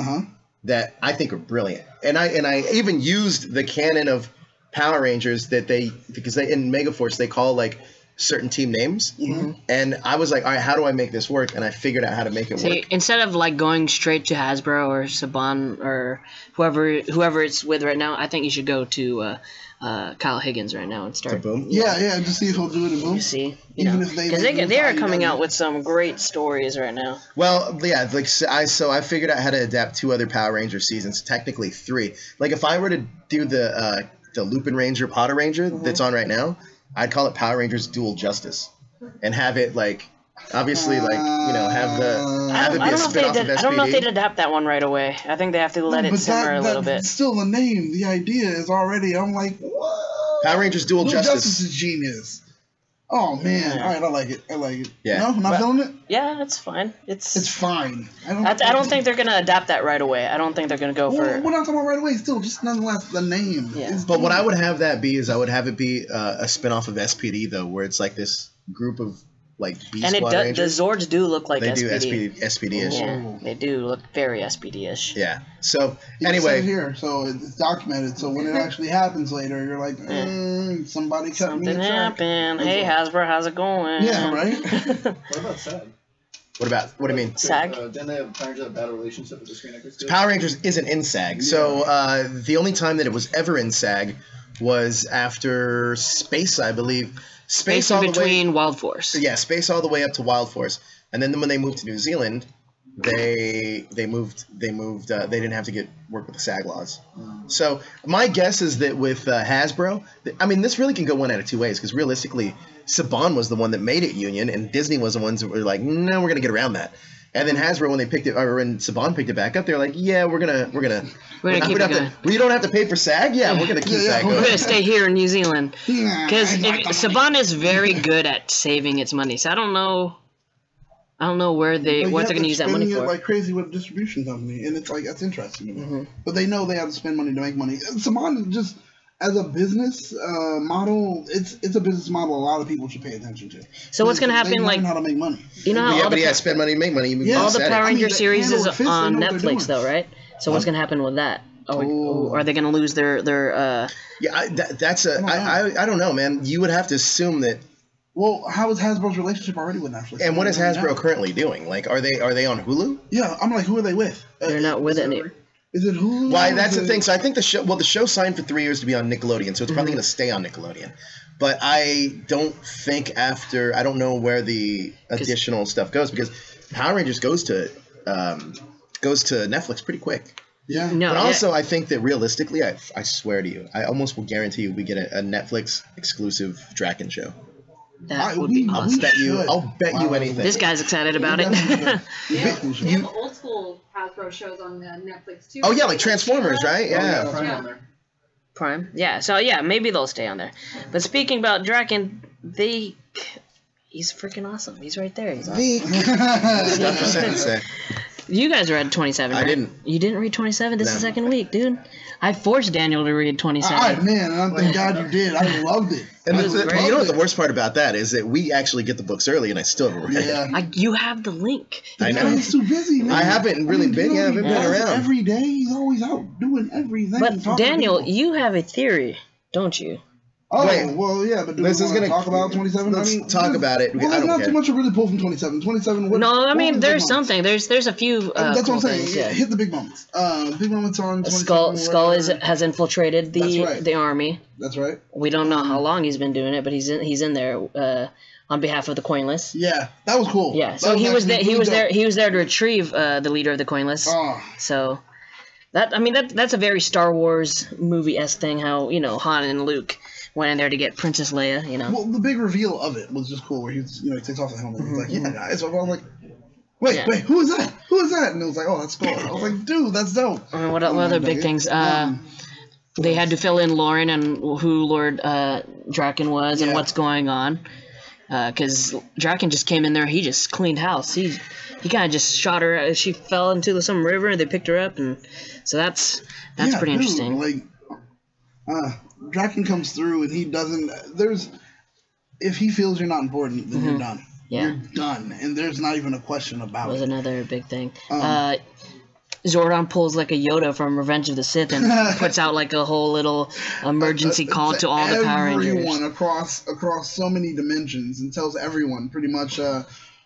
that I think are brilliant. And I even used the canon of Power Rangers because in Megaforce they call like certain team names, and I was like, all right, how do I make this work? And I figured out how to make it work. Instead of like going straight to Hasbro or Saban or whoever it's with right now, I think you should go to Kyle Higgins right now and start. Boom. Yeah, just see if he'll do it in Boom. You see, because they are coming out with some great stories right now. Well, yeah, like I figured out how to adapt 2 other Power Ranger seasons, technically 3. Like if I were to do the Lupin Ranger, Potter Ranger that's on right now, I'd call it Power Rangers Dual Justice, and have it like obviously like have it be a spin-off of SPD. I don't know if they'd adapt that one right away. I think they have to let it simmer a little bit. Still, the name, the idea is already. I'm like, what? Power Rangers Dual Justice. Justice is genius. Oh man! All right, I like it. Yeah. No, not feeling it. Yeah, it's fine. It's fine. I don't think they're gonna adapt that right away. I don't think they're gonna go for. We're not talking about right away. Still, just nonetheless, the name. Yeah. But what I would have that be is I would have it be a spin-off of SPD though, where it's like this group of like B Squad Rangers. The Zords do look like SPD. They do SPD-ish. Yeah, they do look very SPD-ish. Yeah. So it's anyway, here, so it's documented. So when it actually happens later, you're like, somebody cut Something me a check. happened. Hey Hasbro, how's it going? Yeah, right. What about SAG? What do you mean? SAG? Didn't they have Power Rangers have a bad relationship with the Screen Actors? Power Rangers isn't in SAG. So the only time that it was ever in SAG was after Space, I believe. Space all between Wild Force. Yeah, Space all the way up to Wild Force, and then when they moved to New Zealand, they moved. They didn't have to work with the SAG laws. So my guess is that with Hasbro, I mean, this really can go one out of 2 ways because realistically, Saban was the one that made it union, and Disney was the ones that were like, no, we're gonna get around that. And then Hasbro, when they picked it, or when Saban picked it back up, they're like, yeah, we're gonna keep it going. You don't have to pay for SAG. Yeah, we're gonna keep that going. We're gonna stay here in New Zealand because Saban is very good at saving its money. So I don't know what they're gonna use that money for. Like crazy with a distribution company, and it's like that's interesting to me. But they know they have to spend money to make money. Saban just. As a business model, it's a business model a lot of people should pay attention to. So what's going to happen? They learn how to make money. You know how spend money, make money. All the Power Ranger series is on Netflix, though, right? So what's going to happen with that? Are they going to lose their? Yeah, I don't know, man. You would have to assume that. Well, how is Hasbro's relationship already with Netflix? And what is Hasbro currently doing? Like, are they on Hulu? Yeah, I'm like, who are they with? They're not with any. Is it Hulu? Why? That's the thing. So I think the show signed for 3 years to be on Nickelodeon, so it's probably going to stay on Nickelodeon. But I don't think I don't know where the additional stuff goes because Power Rangers goes to Netflix pretty quick. Yeah. No, but also, I think that realistically, I swear to you, I almost will guarantee you we get a Netflix exclusive Draken show. That would be awesome. I'll bet you anything. This guy's excited about it. They have old school Hasbro shows on Netflix too. Oh yeah, like Transformers, right? Yeah. Prime. Yeah. So yeah, maybe they'll stay on there. But speaking about Draken, he's freaking awesome. He's right there. He's awesome. You guys read 27, right? I didn't. You didn't read 27? This is the second week, dude. I forced Daniel to read 27. All right, man, and I'm glad you did. I loved it. And you know what the worst part about that is that we actually get the books early, and I still haven't read it. You have the link. I know. He's too busy, man. I haven't really been. I've been around every day. He's always out doing everything. But Daniel, you have a theory, don't you? Oh, well, yeah, but do we want to talk about 27? Let's talk about it. Well, there's not too much to really pull from 27. 27. No, I mean, there's something. There's a few. That's what I'm saying. Yeah. Hit the big moments. Big moments on 27. Skull has infiltrated the army. That's right. We don't know how long he's been doing it, but he's in there on behalf of the Coinless. Yeah, that was cool. Yeah, so he was there. He was there to retrieve the leader of the Coinless. Oh. So that's a very Star Wars movie-esque thing. How Han and Luke went in there to get Princess Leia, Well, the big reveal of it was just cool, where he takes off the helmet. He's like, yeah, guys. So I was like, wait, who is that? Who is that? And it was like, oh, that's Skull. I was like, dude, that's dope. What other big things? They had to fill in Lauren and who Lord Draken was and what's going on. Because Draken just came in there, he just cleaned house. He kind of just shot her. She fell into some river, and they picked her up, and so that's pretty interesting. Like, Draken comes through and he doesn't. If he feels you're not important, then you're done. Yeah, you're done, and there's not even a question about it. That was another big thing. Zordon pulls like a Yoda from Revenge of the Sith and puts out like a whole little emergency call to all the Power Rangers. Everyone across so many dimensions, and tells everyone pretty much,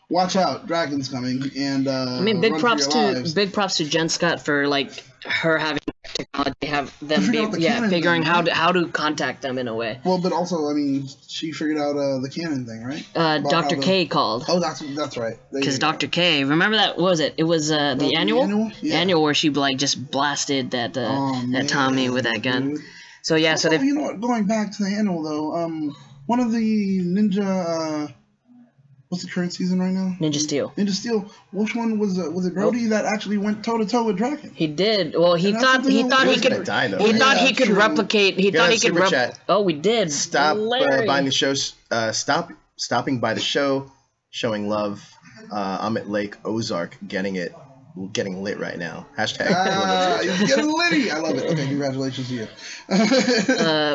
watch out, Dragon's coming. And I mean, big props to Jen Scott for like her having technology, have them figuring how to contact them in a way. Well, but also, I mean, she figured out the canon thing, right? Dr. K called. Oh, that's right. Because Dr. K, remember that? What was it? It was the annual? Yeah. Annual where she like just blasted that Tommy with that gun. So yeah, so you know what? Going back to the annual though, one of the ninja. What's the current season right now? Ninja Steel. Ninja Steel. Which one was it? Brody that actually went toe to toe with Draken? He did. Well, he thought he could replicate. He thought he could replicate. Oh, we did. Stop buying the show. Stopping by the show, showing love. I'm at Lake Ozark, getting lit right now. Hashtag. He's getting litty. I love it. Okay, congratulations to you.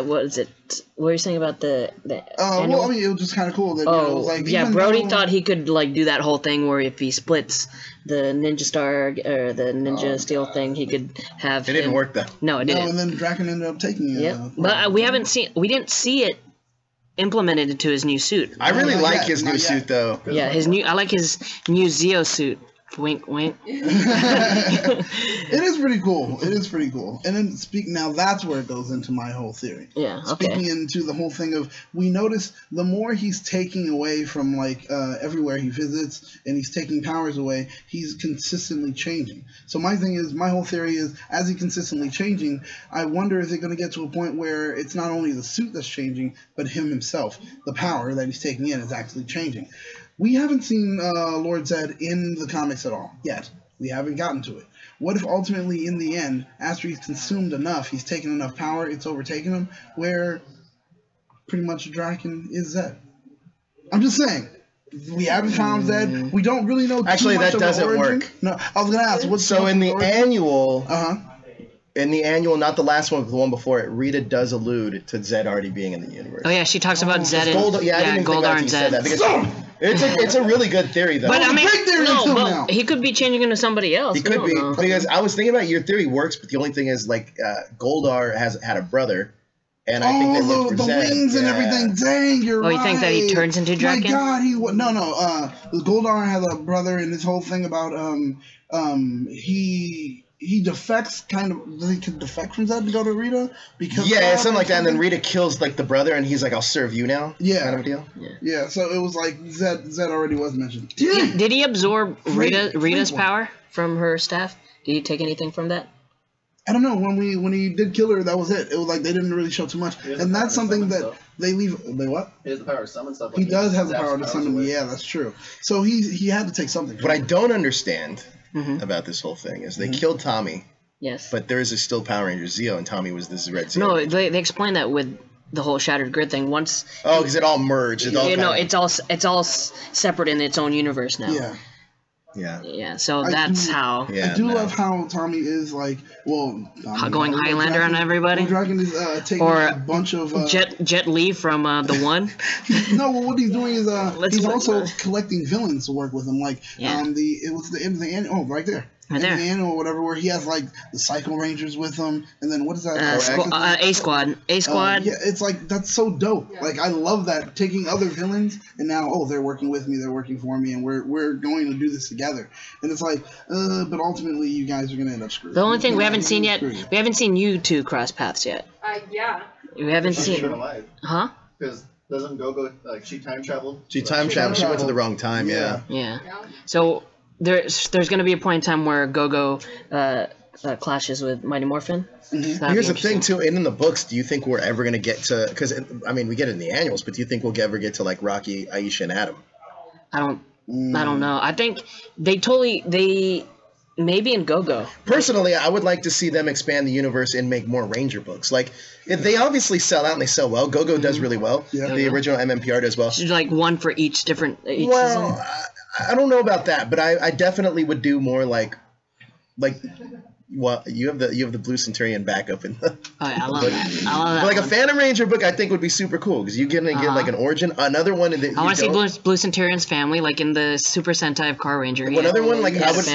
What is it? What are you saying about the well, I mean, it was just kind of cool. That, it was like, Brody thought he could like do that whole thing where if he splits the Ninja Star or the Ninja Steel thing, he could have. It didn't work though. No, it didn't. No, and then Draken ended up taking it. Yeah, but we didn't see it implemented into his new suit. I really like his new suit though. Yeah, I like his new Zeo suit. Wink, wink. It is pretty cool. It is pretty cool. And then now that's where it goes into my whole theory. Yeah, okay. Speaking into the whole thing of, we notice the more he's taking away from like everywhere he visits, and he's taking powers away, he's consistently changing. So my whole theory is, as he's consistently changing, I wonder, is it going to get to a point where it's not only the suit that's changing, but him himself, the power that he's taking in is actually changing. We haven't seen Lord Zed in the comics at all yet. We haven't gotten to it. What if ultimately, in the end, after he's consumed enough, he's taken enough power, it's overtaken him, where pretty much Draken is Zed? I'm just saying. We haven't found Zed. We don't really know too Actually, much that doesn't work. No, I was going to ask. So in the annual... In the annual, not the last one, but the one before it, Rita does allude to Zed already being in the universe. Oh yeah, she talks about Zed and I didn't even think about it Zed. That because it's a really good theory though. But I mean, he could be changing into somebody else. He could be, because I was thinking about your theory works, but the only thing is like Goldar has had a brother, and I think they look for the Zed. wings and everything. Dang, you're right. Oh, you think that he turns into Draken? My God, no. Goldar has a brother, and this whole thing about he defects, kind of. Does he defect from Zed to go to Rita? Because it's something like that, and then Rita kills like the brother, and he's like, "I'll serve you now." Yeah, kind of a deal. Yeah. So it was like Zed already was mentioned. Did he absorb Rita's power from her staff? Did he take anything from that? I don't know. When he did kill her, that was it. It was like they didn't really show too much, and that's something that they leave. They what? He has the power to summon stuff. He does have the power to summon. Yeah, that's true. So he had to take something. What I don't understand about this whole thing is they killed Tommy. Yes. But there is a still Power Ranger Zeo, and Tommy was this red Zeo. No, they explained that with the whole Shattered Grid thing. Once. Oh, because it all merged. It's all separate in its own universe now. Yeah. Yeah, so that's how. I do love how Tommy is like, going Highlander on everybody. Dragon is taking a bunch of Jet Li from the one. No, well, what he's doing is he's also collecting villains to work with him. Like it was the end of the annual. Oh, right there. Right there. In the annual or whatever, where he has like the Psycho Rangers with him, and then what is that? A Squad. Yeah, it's like that's so dope. Yeah. Like I love that, taking other villains and now they're working with me, they're working for me, and we're going to do this together. And it's like, but ultimately you guys are gonna end up screwed. The only thing we haven't seen yet, we haven't seen you two cross paths yet. Yeah. We haven't seen. Huh? Because doesn't Go like she time traveled? She time traveled. She went to the wrong time. Yeah. So. There's going to be a point in time where Go-Go clashes with Mighty Morphin. Here's the thing, too. In the books, do you think we're ever going to get to... Because, I mean, we get it in the annuals, but do you think we'll ever get to, like, Rocky, Aisha, and Adam? I don't know. I think they maybe in Go-Go. Personally, I would like to see them expand the universe and make more Ranger books. Like, if they obviously sell out and they sell well. Go-Go does really well. Yeah. The original MMPR does well. So like one for each season? I don't know about that, but I definitely would do more like Well, you have the Blue Centurion backup in the. Oh, yeah, I love that. I love that. But like one. a Phantom Ranger book, I think would be super cool because you get like an origin. Another one that I want to see Blue Centurion's family, like in the Super Sentai of Car Ranger. Another one, like I would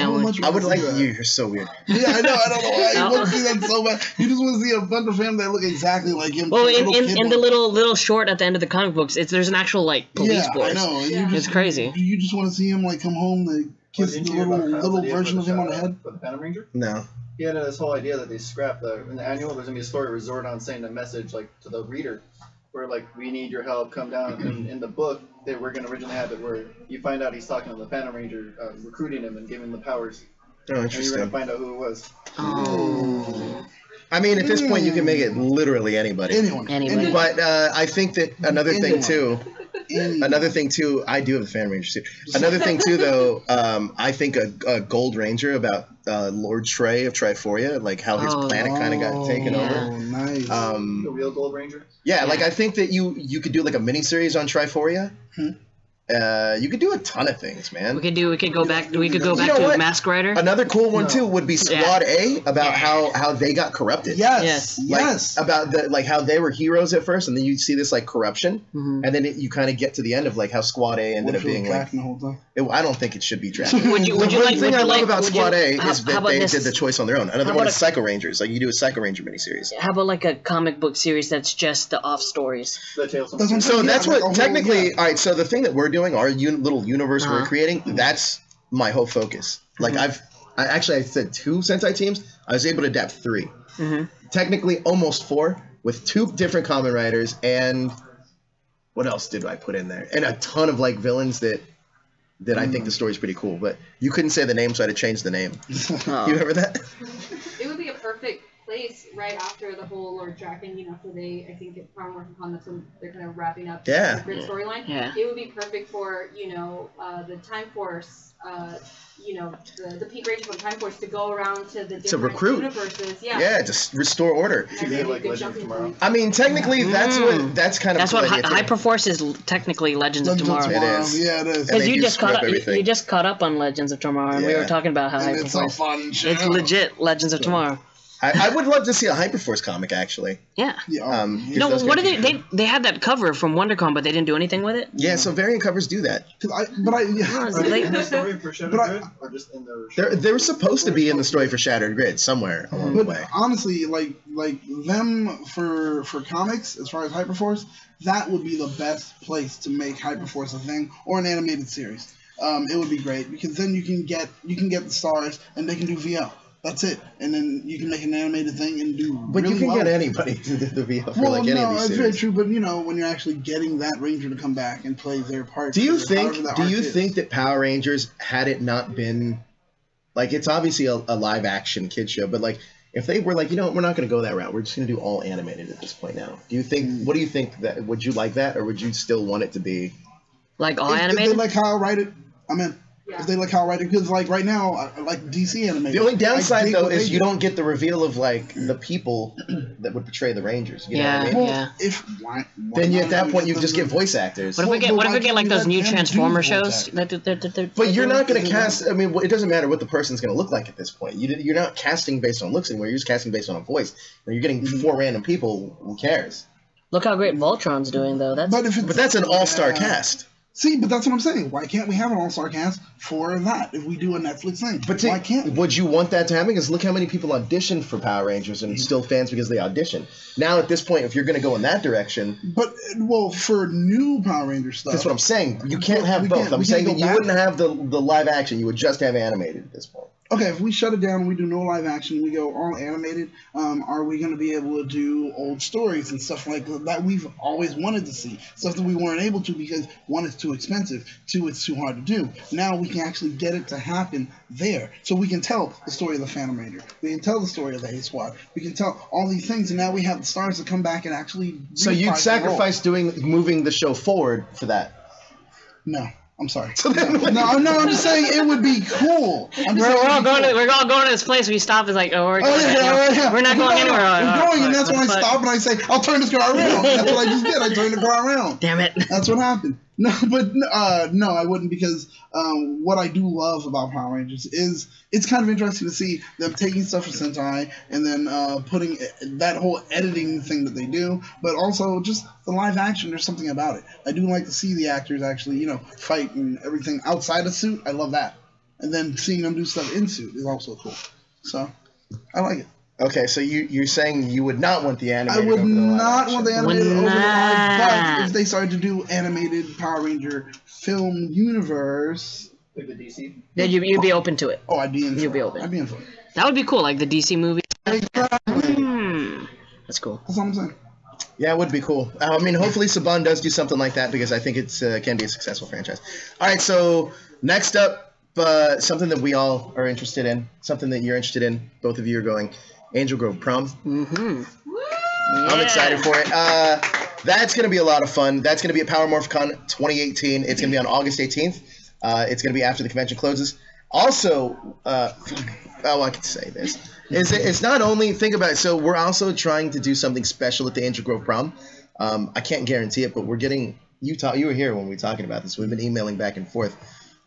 like that. You're so weird. Yeah, I know. I don't know why you want to see that so bad. You just want to see a bunch of family that look exactly like him. Well, in the little short at the end of the comic books, there's an actual like police force. I know. It's crazy. You just want to see him like come home, like kiss the little version of him on the head. For the Phantom Ranger? No. He had this whole idea that they scrapped in the annual. There's gonna be a story where Zordon saying a message like to the reader, where like we need your help, come down. And in the book, they were gonna originally have it where you find out he's talking to the Phantom Ranger, recruiting him and giving him the powers. Oh, interesting. And you're gonna find out who it was. Oh. I mean, at this point, you can make it literally anybody. Anyone. But I think that another thing too. Another thing too, I do have a Phantom Ranger suit. Another thing too, though, I think a Gold Ranger about Lord Trey of Triforia, like how his planet kind of got taken over. Oh, nice. The real Gold Ranger. Yeah, like I think that you could do like a miniseries on Triforia. You could do a ton of things, man. We could go back to Mask Rider. Another cool one too would be Squad A, about how they got corrupted. Yes. About how they were heroes at first, and then you see this like corruption, and then you kind of get to the end of like how Squad A ended up being like. The whole time? I don't think it should be drafted. The thing I love about Squad A is that they did the choice on their own. Another one is Psycho Rangers. Like you do a Psycho Ranger miniseries. How about like a comic book series that's just the off stories? So that's what technically. All right. So the thing that we're doing, our little universe we're creating, that's my whole focus. Like I said 2 Sentai teams. I was able to adapt 3. Technically almost 4 with 2 different common writers, and what else did I put in there? And a ton of like villains that I think the story's pretty cool. But you couldn't say the name, so I had to change the name. You remember that? It would be a perfect place right after the whole Lord Draken, after I think at Power Morphicon, that's when they're kind of wrapping up the grid storyline. Yeah. It would be perfect for, the Time Force, the Peak Ranger from Time Force to go around to the different universes. Yeah, just restore order. Like Legends of Tomorrow. I mean, technically, that's what Hyperforce is technically Legends of Tomorrow. It is. Yeah, it is. Because you just caught up on Legends of Tomorrow, and we were talking about how Hyperforce. It's so fun. It's legit Legends of Tomorrow. I would love to see a Hyperforce comic, actually. Yeah. What did they had that cover from WonderCon, but they didn't do anything with it? Yeah, so variant covers do that. They were supposed to be in the story for Shattered Grid somewhere along the way. Honestly, like them for comics, as far as Hyperforce, that would be the best place to make Hyperforce a thing, or an animated series. It would be great because then you can get the stars and they can do VO. That's it, and then you can make an animated thing and do. But you can get anybody to do the VO for any of these series. That's very true. But when you're actually getting that Ranger to come back and play their part, do you think that Power Rangers, had it not been, like, it's obviously a live action kid show, but like if they were like, we're not going to go that route, we're just going to do all animated at this point now. Do you think? What do you think that? Would you like that, or would you still want it to be like all animated? If they like how I write it, I'm in. If they like how I write it, because like right now, I like DC animated. The only downside though is you don't get the reveal of like the people that would portray the Rangers. You know what I mean? Yeah. Then at that point you just get voice actors. What if we get like those new Transformer shows? But you're not going to cast. I mean, it doesn't matter what the person's going to look like at this point. You're not casting based on looks anymore. You're just casting based on a voice. When you're getting 4 random people, who cares? Look how great Voltron's doing though. But that's an all-star cast. See, but that's what I'm saying. Why can't we have an all-star cast for that if we do a Netflix thing? But why can't we? Would you want that to happen? Because look how many people auditioned for Power Rangers and still fans because they auditioned. Now at this point, if you're going to go in that direction... But, for new Power Ranger stuff... That's what I'm saying. You can't have both. I'm saying that you wouldn't have the live action. You would just have animated at this point. Okay, if we shut it down and we do no live action, we go all animated, are we going to be able to do old stories and stuff like that we've always wanted to see? Stuff that we weren't able to because, 1, it's too expensive, 2, it's too hard to do. Now we can actually get it to happen there. So we can tell the story of the Phantom Ranger. We can tell the story of the Hate Squad. We can tell all these things, and now we have the stars to come back and actually... So you'd sacrifice moving the show forward for that? No. I'm sorry. No, I'm just saying it would be cool. We're all going to this place. We stop. It's like, we're not going anywhere. We're going, and that's when I stop and I say, I'll turn this car around. That's what I just did. I turned the car around. Damn it. That's what happened. No, but no, I wouldn't, because what I do love about Power Rangers is it's kind of interesting to see them taking stuff from Sentai and then putting that whole editing thing that they do, but also just the live action. There's something about it. I do like to see the actors actually, you know, fight and everything outside a suit. I love that, and then seeing them do stuff in suit is also cool. So I like it. Okay, so you're saying you would not want the animated. I would over the live not action. want the animated over the live, but if they started to do animated Power Ranger film universe, like the DC, then you'd be open to it. Oh, I'd be in. You'd be open. I'd be in for it. That would be cool, like the DC movie. Exactly. That's cool. That's what I'm saying. Yeah, it would be cool. I mean, hopefully Saban does do something like that, because I think it's can be a successful franchise. All right, so next up, something that we all are interested in, something that you're interested in, both of you are going, Angel Grove Prom. Mm-hmm. I'm excited for it. That's going to be a lot of fun. That's going to be at Power Morphicon 2018. It's going to be on August 18th. It's going to be after the convention closes. Also, I could say this. It's not only, think about it, so we're also trying to do something special at the Angel Grove Prom. I can't guarantee it, but we're getting, you were here when we were talking about this. We've been emailing back and forth.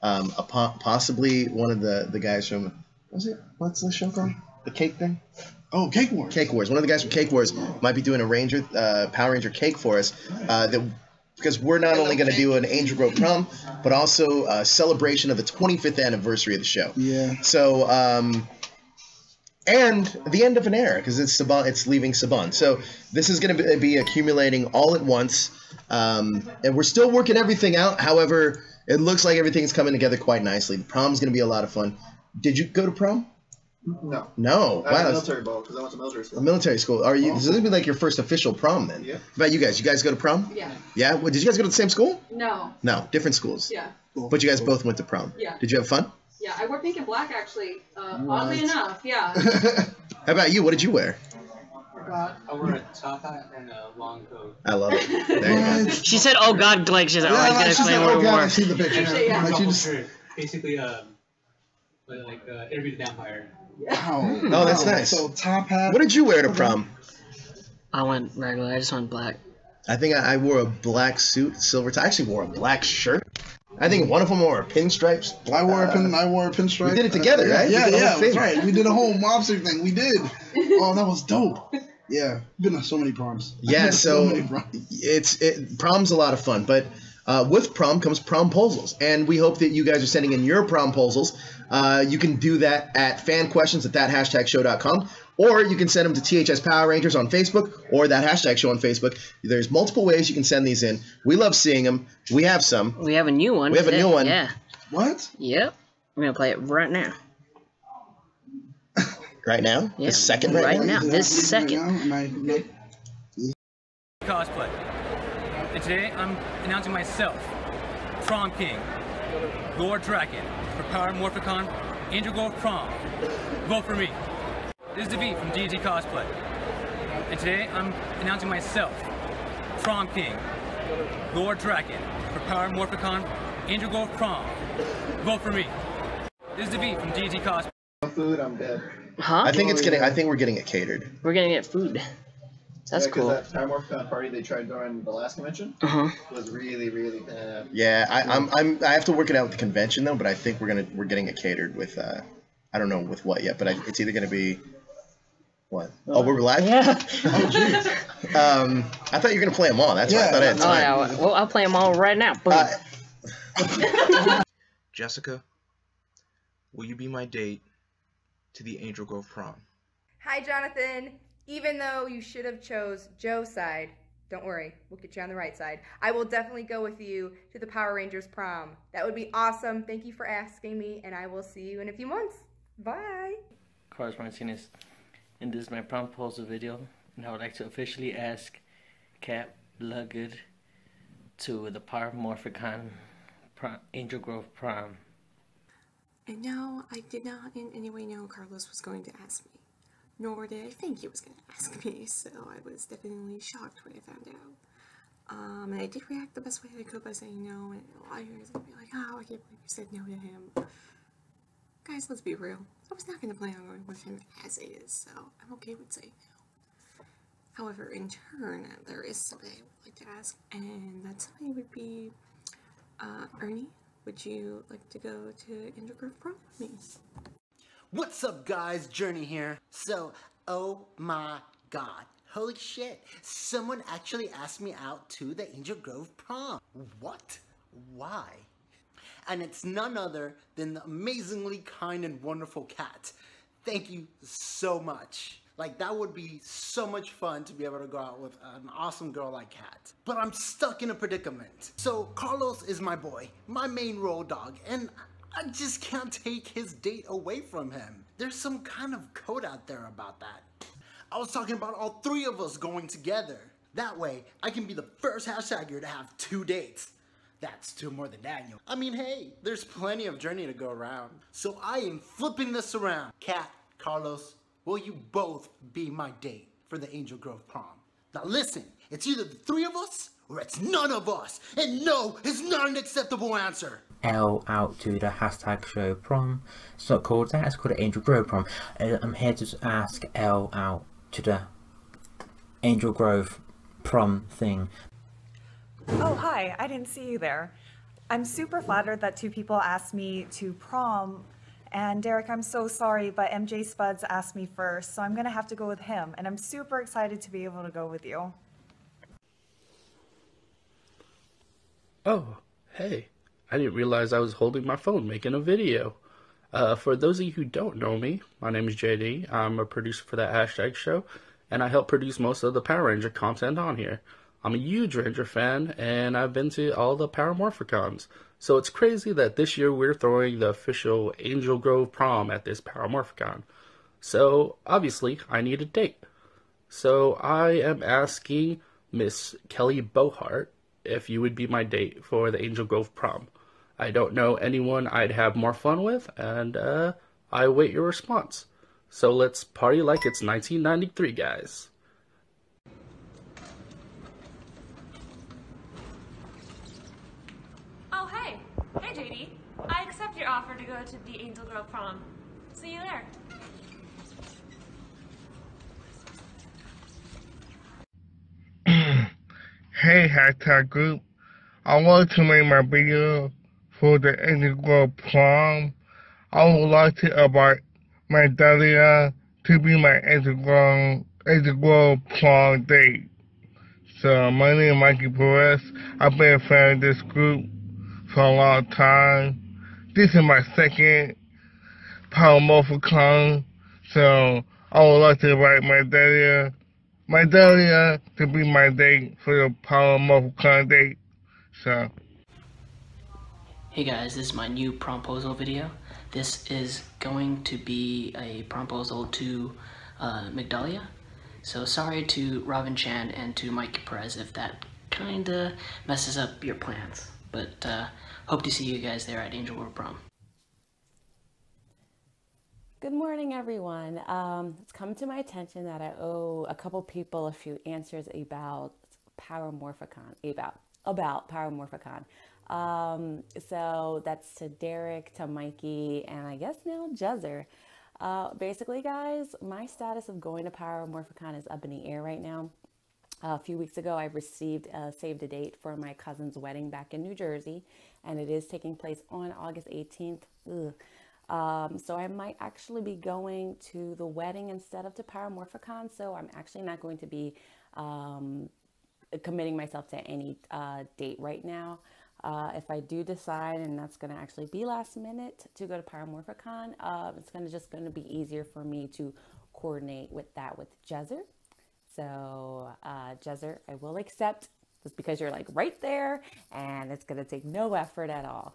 Possibly one of the guys from, what's the show called? The cake thing? Oh, Cake Wars. Cake Wars. One of the guys from Cake Wars might be doing a Power Ranger cake for us. Because we're not only going to do an Angel Grove Prom, but also a celebration of the 25th anniversary of the show. Yeah. So, and the end of an era, because it's leaving Saban. So this is going to be accumulating all at once. And we're still working everything out. However, it looks like everything's coming together quite nicely. The prom's going to be a lot of fun. Did you go to prom? No. No. I had a military ball because I went to military school. A military school. Are you? This is be like your first official prom then. Yeah. What about you guys? You guys go to prom? Yeah. Yeah. Did you guys go to the same school? No. No, different schools. Yeah. But you guys both went to prom. Yeah. Did you have fun? Yeah, I wore pink and black actually. Oddly enough, yeah. How about you? What did you wear? I wore a top hat and a long coat. I love it. There you go. She said, "Oh God," like she's like, "Oh, I can explain what we wore." I see the picture. Actually, yeah. Like you just, Basically, Interview the Vampire. wow. Oh, that's nice. So top hat. What did you wear to prom? I went regular. I just went black. I think I wore a black suit, silver tie. I actually wore a black shirt. I think one of them wore pinstripes. I wore a pinstripe. We did it together, right? Yeah, that's right. We did a whole mobster thing. We did. Oh, that was dope. Yeah, been to so many proms. Yeah, so many proms. Prom's a lot of fun, but with prom comes promposals, and we hope that you guys are sending in your promposals. You can do that at fanquestions@thathashtagshow.com, or you can send them to THS Power Rangers on Facebook or that hashtag show on Facebook. There's multiple ways you can send these in. We love seeing them. We have some. We have a new one. We have a new one. Yeah. What? Yep. I'm gonna play it right now. Right now? Yeah. This second right now. This second. Cosplay. And today I'm announcing myself, Prom King, Lord Draken, for Power Morphicon, Angel Grove Prom. Vote for me. This is the V from DT Cosplay. And today I'm announcing myself, Prom King, Lord Draken, for Power Morphicon, Angel Grove Prom. Vote for me. This is the V from DT Cosplay. Food, I'm dead. Huh? I think we're getting it catered. We're gonna get food. That's cool. That Power Morphicon party they tried during the last convention was really, really bad. Yeah, I have to work it out with the convention though, but I think we're getting it catered with I don't know with what yet, but it's either gonna be what? Oh, we're live? Yeah. Oh, jeez. I thought you were gonna play them all. That's why I thought I had time. Yeah. Well, I'll play them all right now. Jessica, will you be my date to the Angel Grove Prom? Hi, Jonathan. Even though you should have chose Joe's side, don't worry, we'll get you on the right side. I will definitely go with you to the Power Rangers Prom. That would be awesome. Thank you for asking me, and I will see you in a few months. Bye. Carlos Martinez, and this is my prom proposal video, and I would like to officially ask Cap Lugood to the Power Morphicon Angel Grove Prom. And no, I did not in any way know Carlos was going to ask me. Nor did I think he was going to ask me, so I was definitely shocked when I found out. And I did react the best way I could by saying no, and a lot of you guys would be like, oh, I can't believe you said no to him. Guys, let's be real. I was not going to plan on going with him as is, so I'm okay with saying no. However, in turn, there is something I would like to ask, and that something would be, Ernie, would you like to go to Angel Grove Prom with me? What's up, guys? Journey here. So, oh my god. Holy shit. Someone actually asked me out to the Angel Grove Prom. What? Why? And it's none other than the amazingly kind and wonderful Kat. Thank you so much. Like, that would be so much fun to be able to go out with an awesome girl like Kat. But I'm stuck in a predicament. So Carlos is my boy, my main road dog, and I just can't take his date away from him. There's some kind of code out there about that. I was talking about all three of us going together. That way, I can be the first hashtagger to have 2 dates. That's 2 more than Daniel. I mean, hey, there's plenty of journey to go around. So I am flipping this around. Kat, Carlos, will you both be my date for the Angel Grove Prom? Now listen, it's either the 3 of us or it's none of us. And no is not an acceptable answer. L out to the hashtag show prom. It's not called that, it's called the Angel Grove Prom. I'm here to ask L out to the Angel Grove Prom thing. Oh, hi, I didn't see you there. I'm super flattered that 2 people asked me to prom. And Derek, I'm so sorry, but MJ Spuds asked me first, so I'm gonna have to go with him. And I'm super excited to be able to go with you. Oh, hey. I didn't realize I was holding my phone making a video. For those of you who don't know me, my name is JD. I'm a producer for that hashtag show, and I help produce most of the Power Ranger content on here. I'm a huge Ranger fan, and I've been to all the Power Morphicons. So it's crazy that this year we're throwing the official Angel Grove Prom at this Power Morphicon. So, obviously, I need a date. So I am asking Miss Kelly Bohart if you would be my date for the Angel Grove Prom. I don't know anyone I'd have more fun with, and I await your response. So let's party like it's 1993, guys. Oh, hey. Hey, JD. I accept your offer to go to the Angel Grove Prom. See you there. Hey, hashtag group. I want to make my video for the Angel Grove Prom. I would like to invite my Dahlia to be my Angel Grove Prom date. So, my name is Mikey Perez. I've been a fan of this group for a long time. This is my second Power Morphicon. So, I would like to invite my Dahlia to be my date for the Power Morphicon date. So. Hey guys, this is my new promposal video. This is going to be a promposal to Migdalia. So sorry to Robin Chan and to Mike Perez if that kinda messes up your plans. But hope to see you guys there at Angel Grove Prom. Good morning, everyone. It's come to my attention that I owe a couple people a few answers about Power Morphicon, about Power Morphicon. So that's to Derek, to Mikey, and I guess now Jezzer. Basically, guys, my status of going to Power Morphicon is up in the air right now. A few weeks ago, I received a saved a date for my cousin's wedding back in New Jersey, and it is taking place on August 18th. So I might actually be going to the wedding instead of to Power Morphicon, so I'm actually not going to be committing myself to any date right now. If I do decide, and that's going to actually be last minute, to go to Power Morphicon, it's just going to be easier for me to coordinate with that with Jezzer. So Jezzer, I will accept just because you're like right there, and it's going to take no effort at all.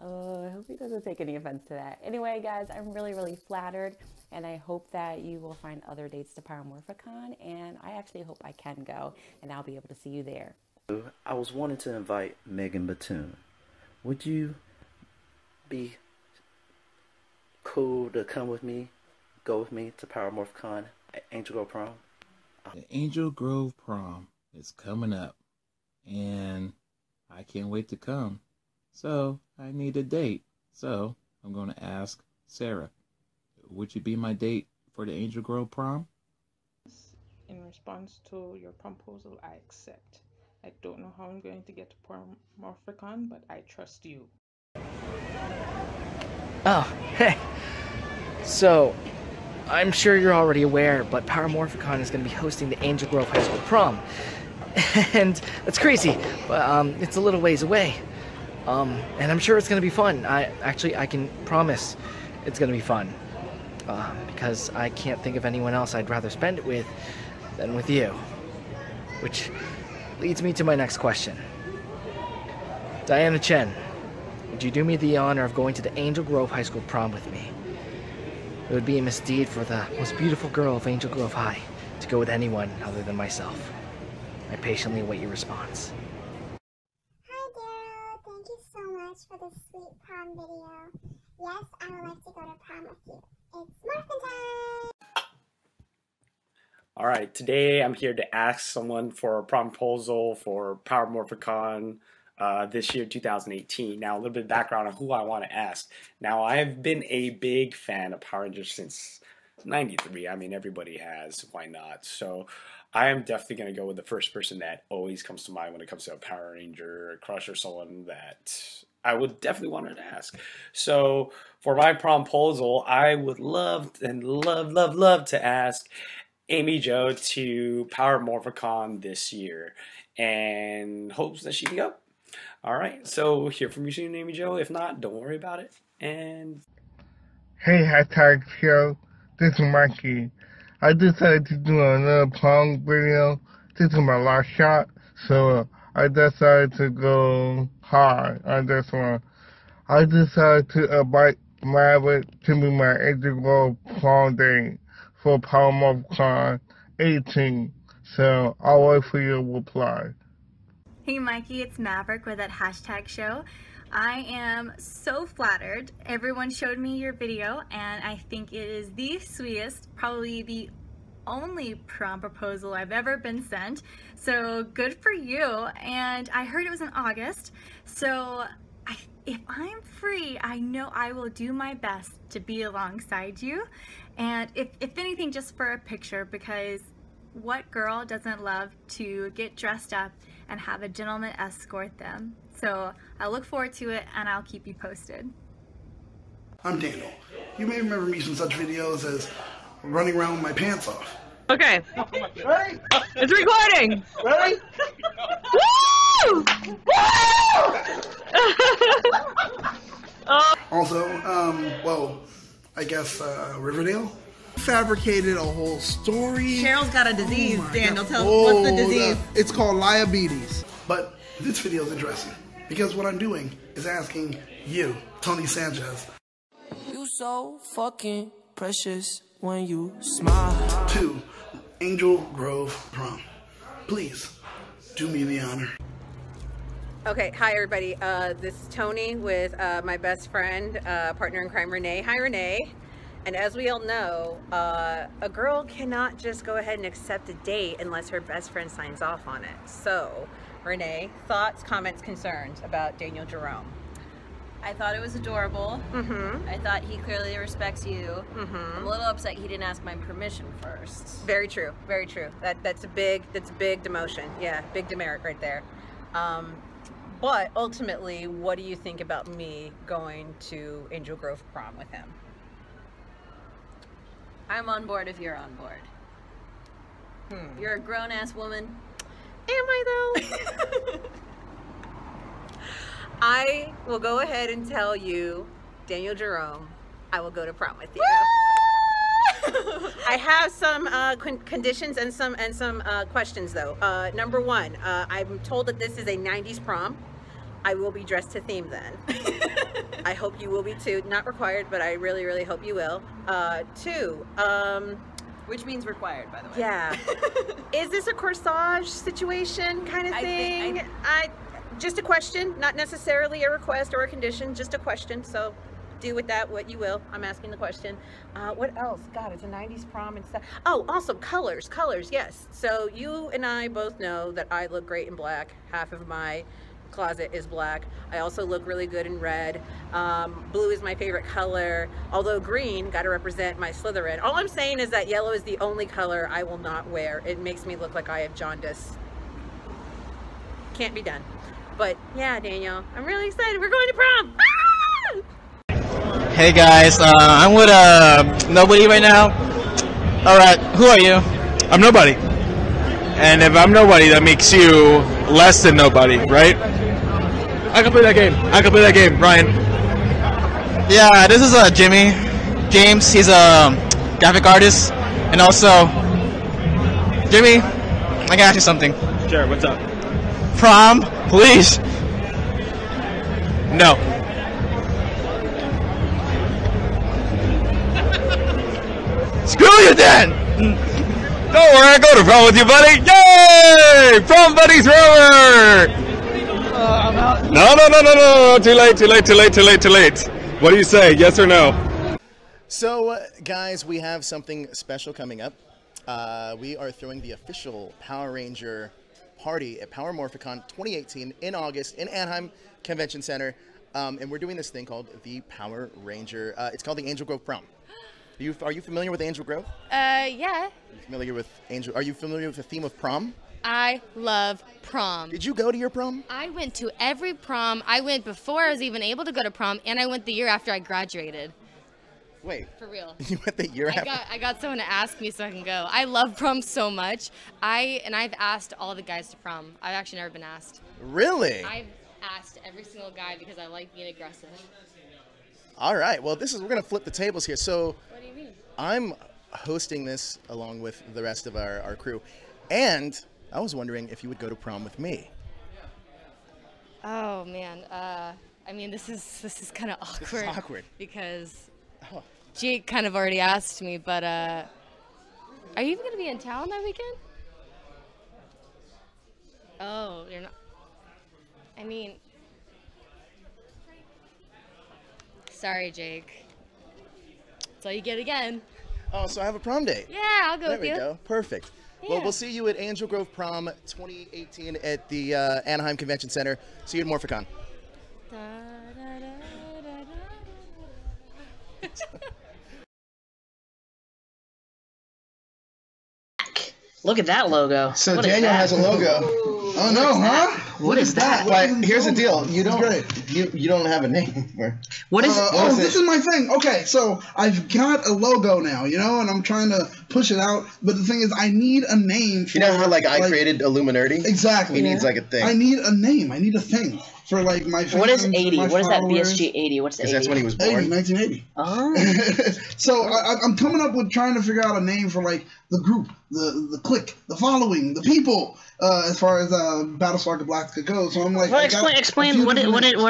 I hope he doesn't take any offense to that. Anyway, guys, I'm really, really flattered, and I hope that you will find other dates to Power Morphicon, and I actually hope I can go, and I'll be able to see you there. I was wanting to invite Megan Batoon. Would you be cool to come with me, go with me to Power Morphicon at Angel Grove Prom? The Angel Grove Prom is coming up, and I can't wait to come. So I need a date. So I'm going to ask Sarah, would you be my date for the Angel Grove Prom? In response to your proposal, I accept. I don't know how I'm going to get to Morphicon, but I trust you. Oh, hey. So, I'm sure you're already aware, but Power Morphicon is going to be hosting the Angel Grove High School prom. And it's crazy, but it's a little ways away. And I'm sure it's going to be fun. I can promise it's going to be fun. Because I can't think of anyone else I'd rather spend it with than with you. Which leads me to my next question. Diana Chen, would you do me the honor of going to the Angel Grove High School prom with me? It would be a misdeed for the most beautiful girl of Angel Grove High to go with anyone other than myself. I patiently await your response. Hi Daryl, thank you so much for the sweet prom video. Yes, I would like to go to prom with you. It's Morphin time! Alright, today I'm here to ask someone for a prom proposal for Power Morphicon this year, 2018. Now, a little bit of background on who I want to ask. Now, I've been a big fan of Power Rangers since '93. I mean, everybody has. Why not? So, I am definitely going to go with the first person that always comes to mind when it comes to a Power Ranger crush or someone that I would definitely want her to ask. So, for my prom proposal, I would love to ask Amy Jo to Power Morphicon this year, and hopes that she can go. Alright, so hear from you soon, Amy Jo. If not, don't worry about it. And hey, hashtag show. This is Mikey. I decided to do another prom video. This is my last shot, so I decided to go hard on this one. I decided to invite Maverick to be my Angel Grove prom date for Power Morphicon 18. So I'll wait for your reply. Hey Mikey, it's Maverick with that hashtag show. I am so flattered. Everyone showed me your video and I think it is the sweetest, probably the only prom proposal I've ever been sent. So good for you. And I heard it was in August. So if I'm free, I know I will do my best to be alongside you. And if anything, just for a picture, because what girl doesn't love to get dressed up and have a gentleman escort them? So I look forward to it and I'll keep you posted. I'm Daniel. You may remember me from such videos as running around with my pants off. Okay. Ready? It's recording! Ready? Woo! Woo! Also, well, I guess Riverdale fabricated a whole story. Cheryl's got a disease, Daniel. Tell us what's the disease. It's called diabetes. But this video is interesting because what I'm doing is asking you, Tony Sanchez. You so fucking precious when you smile. To Angel Grove prom. Please do me the honor. Okay, hi everybody. This is Tony with my best friend, partner in crime, Renee. Hi, Renee. And as we all know, a girl cannot just go ahead and accept a date unless her best friend signs off on it. So, Renee, thoughts, comments, concerns about Daniel Jerome? I thought it was adorable. Mm-hmm. I thought he clearly respects you. Mm-hmm. I'm a little upset he didn't ask my permission first. Very true. Very true. That's a big demotion. Yeah, big demerit right there. But ultimately, what do you think about me going to Angel Grove prom with him? I'm on board if you're on board. You're a grown-ass woman. Am I though? I will go ahead and tell you, Daniel Jerome, I will go to prom with you. I have some conditions and some questions though. Number one, I'm told that this is a 90s prom. I will be dressed to theme then. I hope you will be too. Not required, but I really, really hope you will. Two, which means required, by the way. Yeah. Is this a corsage situation kind of thing? Just a question, not necessarily a request or a condition, just a question. So do with that what you will. I'm asking the question. What else? God, it's a 90s prom and stuff. Oh, also colors, yes. So you and I both know that I look great in black. Half of my closet is black. I also look really good in red. Blue is my favorite color, although green got to represent my Slytherin. All I'm saying is that yellow is the only color I will not wear. It makes me look like I have jaundice. can't be done. But yeah, Daniel, I'm really excited. We're going to prom. Hey guys, I'm with nobody right now. Alright, who are you? I'm nobody. And if I'm nobody, that makes you less than nobody, right? I can play that game. I can play that game, Ryan. Yeah, this is Jimmy. James, he's a graphic artist. And also, Jimmy, I can ask you something. Sure, what's up? Prom, please. No. Screw you then! Don't worry, I go to prom with you, buddy. Yay! Prom buddies forever! I'm out. No. Too late. What do you say, yes or no? So, guys, we have something special coming up. We are throwing the official Power Ranger party at Power Morphicon 2018 in August in Anaheim Convention Center. And we're doing this thing called the Power Ranger. It's called the Angel Grove Prom. Are you familiar with Angel Grove? Yeah. Are you familiar with Angel? Are you familiar with the theme of prom? I love prom. Did you go to your prom? I went to every prom. I went before I was even able to go to prom, and I went the year after I graduated. Wait. For real. You went the year after? I got someone to ask me so I can go. I love prom so much. I've asked all the guys to prom. I've actually never been asked. Really? I've asked every single guy because I like being aggressive. All right. Well, we're going to flip the tables here. So What do you mean? I'm hosting this along with the rest of our crew. And I was wondering if you would go to prom with me. Oh man. I mean, this is kind of awkward. This is awkward. Because Jake kind of already asked me, but are you even gonna be in town that weekend? Oh, you're not. I mean, sorry, Jake. That's all you get again. Oh, so I have a prom date. Yeah, I'll go with you. There we go. Perfect. Yeah. Well, we'll see you at Angel Grove Prom 2018 at the Anaheim Convention Center. See you at Morphicon. Look at that logo. So What is Daniel that? has a logo. Oh no, huh? What is that? But here's the deal. You don't have a name. What is? This is my thing. Okay, so I've got a logo now, and I'm trying to push it out. But the thing is, I need a name. For, You know how I created Illuminati? Exactly. He needs a thing. I need a name. I need a thing for my fans. What is 80? my What is that followers. BSG 80? What's the 80? That's when he was born. 1980. Oh. So I'm coming up with trying to figure out a name for the group, the clique, the following, the people, as far as Battlestar Galactica goes. So I'm like, Well, explain what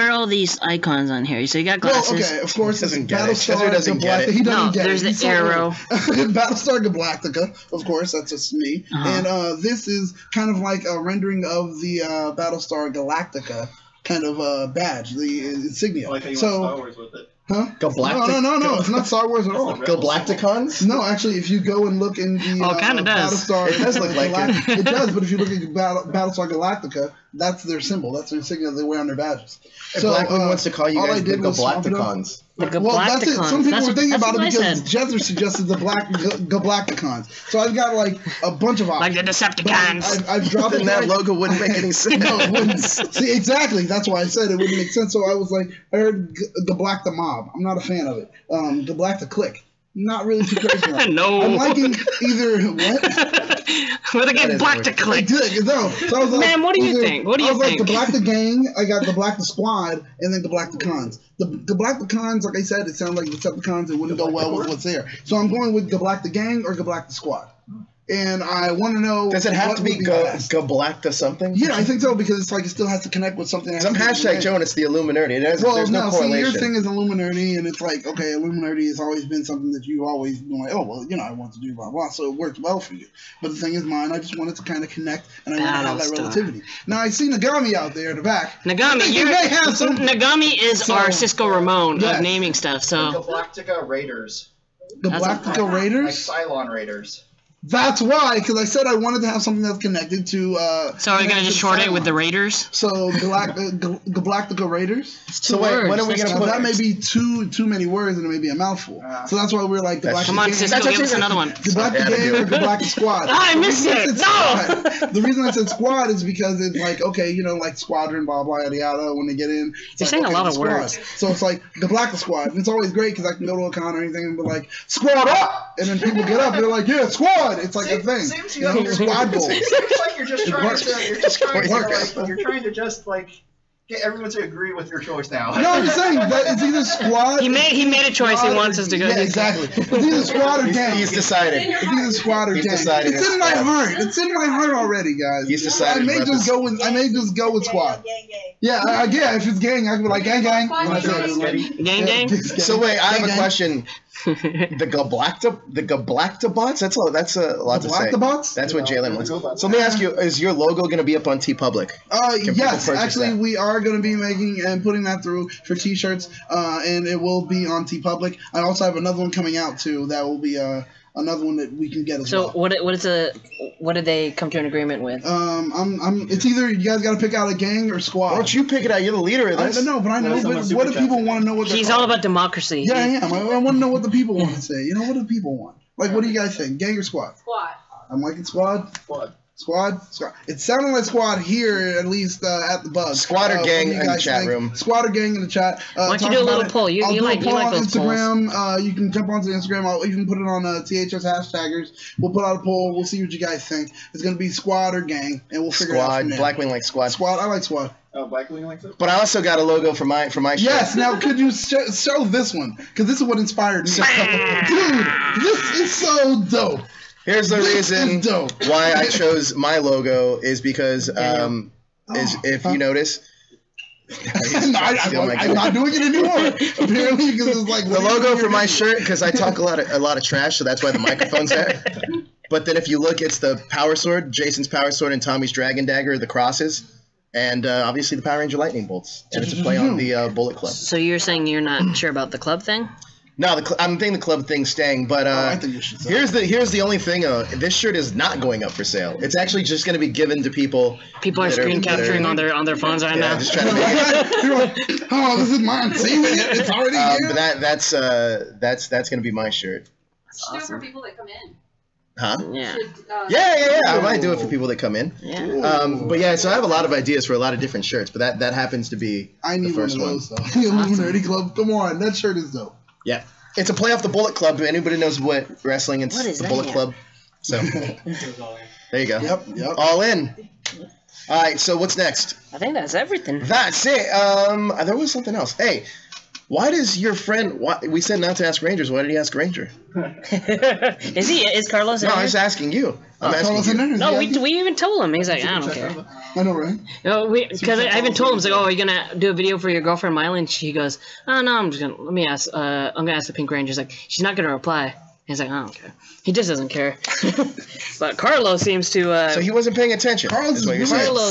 are all these icons on here? So you got glasses. Well, okay, of course, it's Battlestar doesn't get Galactica. it. He doesn't get there's it. the arrow. Battlestar Galactica, of course, that's just me. Uh-huh. And this is kind of like a rendering of the Battlestar Galactica kind of badge, the insignia. I think so, Star Wars with it. Huh? Galactic- No, it's not Star Wars at all. Galacticons? No, actually, if you go and look in the it kind of does. Battlestar, It does look like it. It does, but if you look at Battlestar Galactica, that's their symbol. That's their insignia they wear on their badges. And Blackwood wants to call you all guys I the did was swap it up. Galacticons. Well, that's it. Some people were thinking about it what I because Jezzer suggested the Galacticons. So I've got a bunch of options. Like the Decepticons. I've dropped Then that logo wouldn't make any sense. No, it wouldn't. See, exactly. That's why I said it wouldn't make sense. So I was like, I heard Gablak the Mob. I'm not a fan of it. Gablak the Click. Not really too crazy about it. No. I'm liking either what? We're gonna get Black to Click. No. So I was like, Man, what do you think? What do you think? I was like, Gablak the Gang. I got Gablak the Squad, and then Gablak the Cons. The Gablak the Cons, like I said, it sounds like Decepticons. It wouldn't go well with what's there. So I'm going with Gablak the Gang or Gablak the Squad. And I want to know. Does it have to be Galacta something? Yeah, I think so because it's it still has to connect with something. Some hashtag showing it's the Illuminati. There's no see, correlation. your thing is Illuminati, and it's like, okay, Illuminati has always been something that you always been like, oh, well, I want to do blah, blah, so it works well for you. But the thing is mine, I just wanted to kind of connect, and I want to have that relativity. Now, I see Nagami out there in the back. Nagami, Nagami is our Cisco Ramon of naming stuff, so. Galactica Raiders. Galactica Raiders? Like Cylon Raiders. That's why, because I said I wanted to have something that's connected to. So are we gonna just short it with the Raiders? So Galactica Raiders. So wait, when are we gonna Now, put that may be too many words and it may be a mouthful. So that's why we're like Galactica. Come on, Cisco, give us another one. Galactica Gang or Galactic Squad. I missed it. No. The reason I said squad is because it's like, okay, you know, like squadron, blah blah yada yada. When they get in, you're saying a lot of words. So it's like the Galactic Squad. And it's always great because I can go to a con or anything and be like, squad up, and then people get up and they're like, yeah, squad. It's like a thing. Seems You know, squad goals. Seems like you're just trying to just get everyone to agree with your choice now. No, I'm just saying that it's either squad. He made a choice. He wants us to go. Yeah, exactly. It's either squad or gang. He's decided. It's either squad or gang. decided. It's in my heart. It's in my heart already, guys. He's decided. I may just go with squad. Yeah, yeah. If it's gang, I can be like gang. Gang. So wait, I have a question. The Galacta bots? That's a lot to say. Bots? That's what Jalen wants. So let me ask you: is your logo going to be up on TeePublic? Yes, actually, we are going to be making and putting that through for T-shirts, and it will be on TeePublic. I also have another one coming out too. That will be another one that we can get as well. So what did they come to an agreement with? It's either you guys got to pick out a gang or squad. Why don't you pick it out? You're the leader of this. I know, but what do people want to know? He's all about democracy. Yeah, I am. I want to know what the people want to say. You know, what do people want? Like, what do you guys think? Gang or squad? Squad. I'm liking squad. Squad. It sounded like squad here, at least at the bug. Squad or gang in the chat room. Squad or gang in the chat. Why don't you do a little poll? I'll do a poll on those Instagram. polls. You can jump onto Instagram. I'll even put it on THS hashtaggers. We'll put out a poll. We'll see what you guys think. It's going to be squad or gang, and we'll figure it out from there. Blackwing likes squad. Squad. I like squad. Oh, Blackwing likes it? But I also got a logo for my shirt. Yes, now could you show this one? Because this is what inspired me. Dude, this is so dope. Here's the reason why I chose my logo is because if you notice. I'm not doing it anymore. Apparently, because it's like the logo for my shirt. Because I talk a lot of trash, so that's why the microphone's there. But then if you look, it's the power sword, Jason's power sword, and Tommy's dragon dagger, the crosses, and obviously the Power Ranger lightning bolts, and it's a play on the Bullet Club. So you're saying you're not sure about the club thing? No, I'm thinking the club thing's staying, but I think you should say here's the only thing. This shirt is not going up for sale. It's actually just going to be given to people. People are screen capturing on their phones right now. Just trying to make it. Oh, this is mine. See, it's already here. But that's going to be my shirt. That's awesome. For people that come in. Huh? Yeah. Yeah. I might do it for people that come in. Yeah. But yeah, so I have a lot of ideas for a lot of different shirts, but that happens to be the first one. Those, though. Illuminati Club. Come on, that shirt is dope. Yeah. It's a play off the Bullet Club. Anybody knows what wrestling is? The Bullet Club. So there you go. Yep. All in. All right. So what's next? I think that's everything. That's it. There was something else. Hey, why does your friend? We said not to ask Rangers. Why did he ask Ranger? Is Carlos? No, I was asking you. I'm asking you. No, we even told him. He's like, I don't care. I know, right? No, because I even told him, like, oh, are you gonna do a video for your girlfriend Miley? And she goes, oh no, I'm gonna ask the Pink Ranger. He's like, she's not gonna reply. He's like, I don't care. He just doesn't care. But Carlos seems to. So he wasn't paying attention. Carlos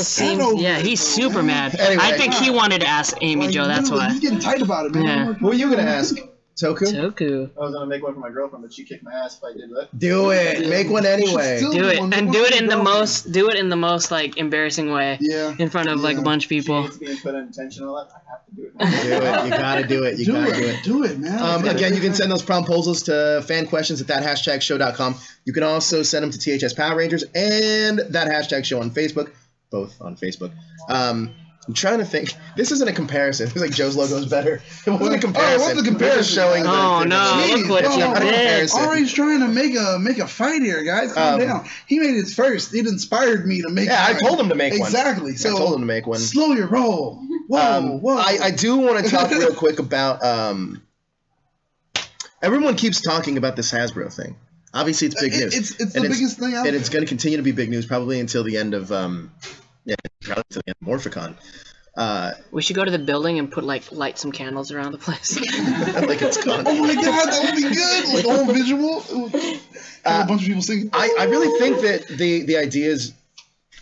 seems, he's super mad. Anyway, I think he wanted to ask Amy Jo. That's why. He's getting tight about it, man. Yeah. Who are you gonna ask? Toku? I was gonna make one for my girlfriend, but she kicked my ass if I did that. Do it. Make one anyway. Do it, and do it in the most like embarrassing way. Yeah. In front of like a bunch of people. It's being put in attention all that. I have to do it. Do it. You gotta do it. You gotta do it. Do it, man. Again, you can send those promposals to fanquestions at thathashtagshow.com. You can also send them to THS Power Rangers and That Hashtag Show on Facebook. Both on Facebook. I'm trying to think. This isn't a comparison. It's like Joe's logo is better. It wasn't a comparison. Oh, what's the comparison? Showing no, look what you did. Ari's trying to make a fight here, guys. Calm down. He made it first. It inspired me to make. Yeah, I told him to make one. Exactly. So I told him to make one. Slow your roll. Whoa. I do want to talk real quick about. Everyone keeps talking about this Hasbro thing. Obviously, it's big news. It's the biggest thing out there. And it's going to continue to be big news probably until the end of probably until the end of Morphicon. We should go to the building and light some candles around the place. Like it's gone. Oh my god, that would be good. Like all visual. A bunch of people singing. I really think that the idea is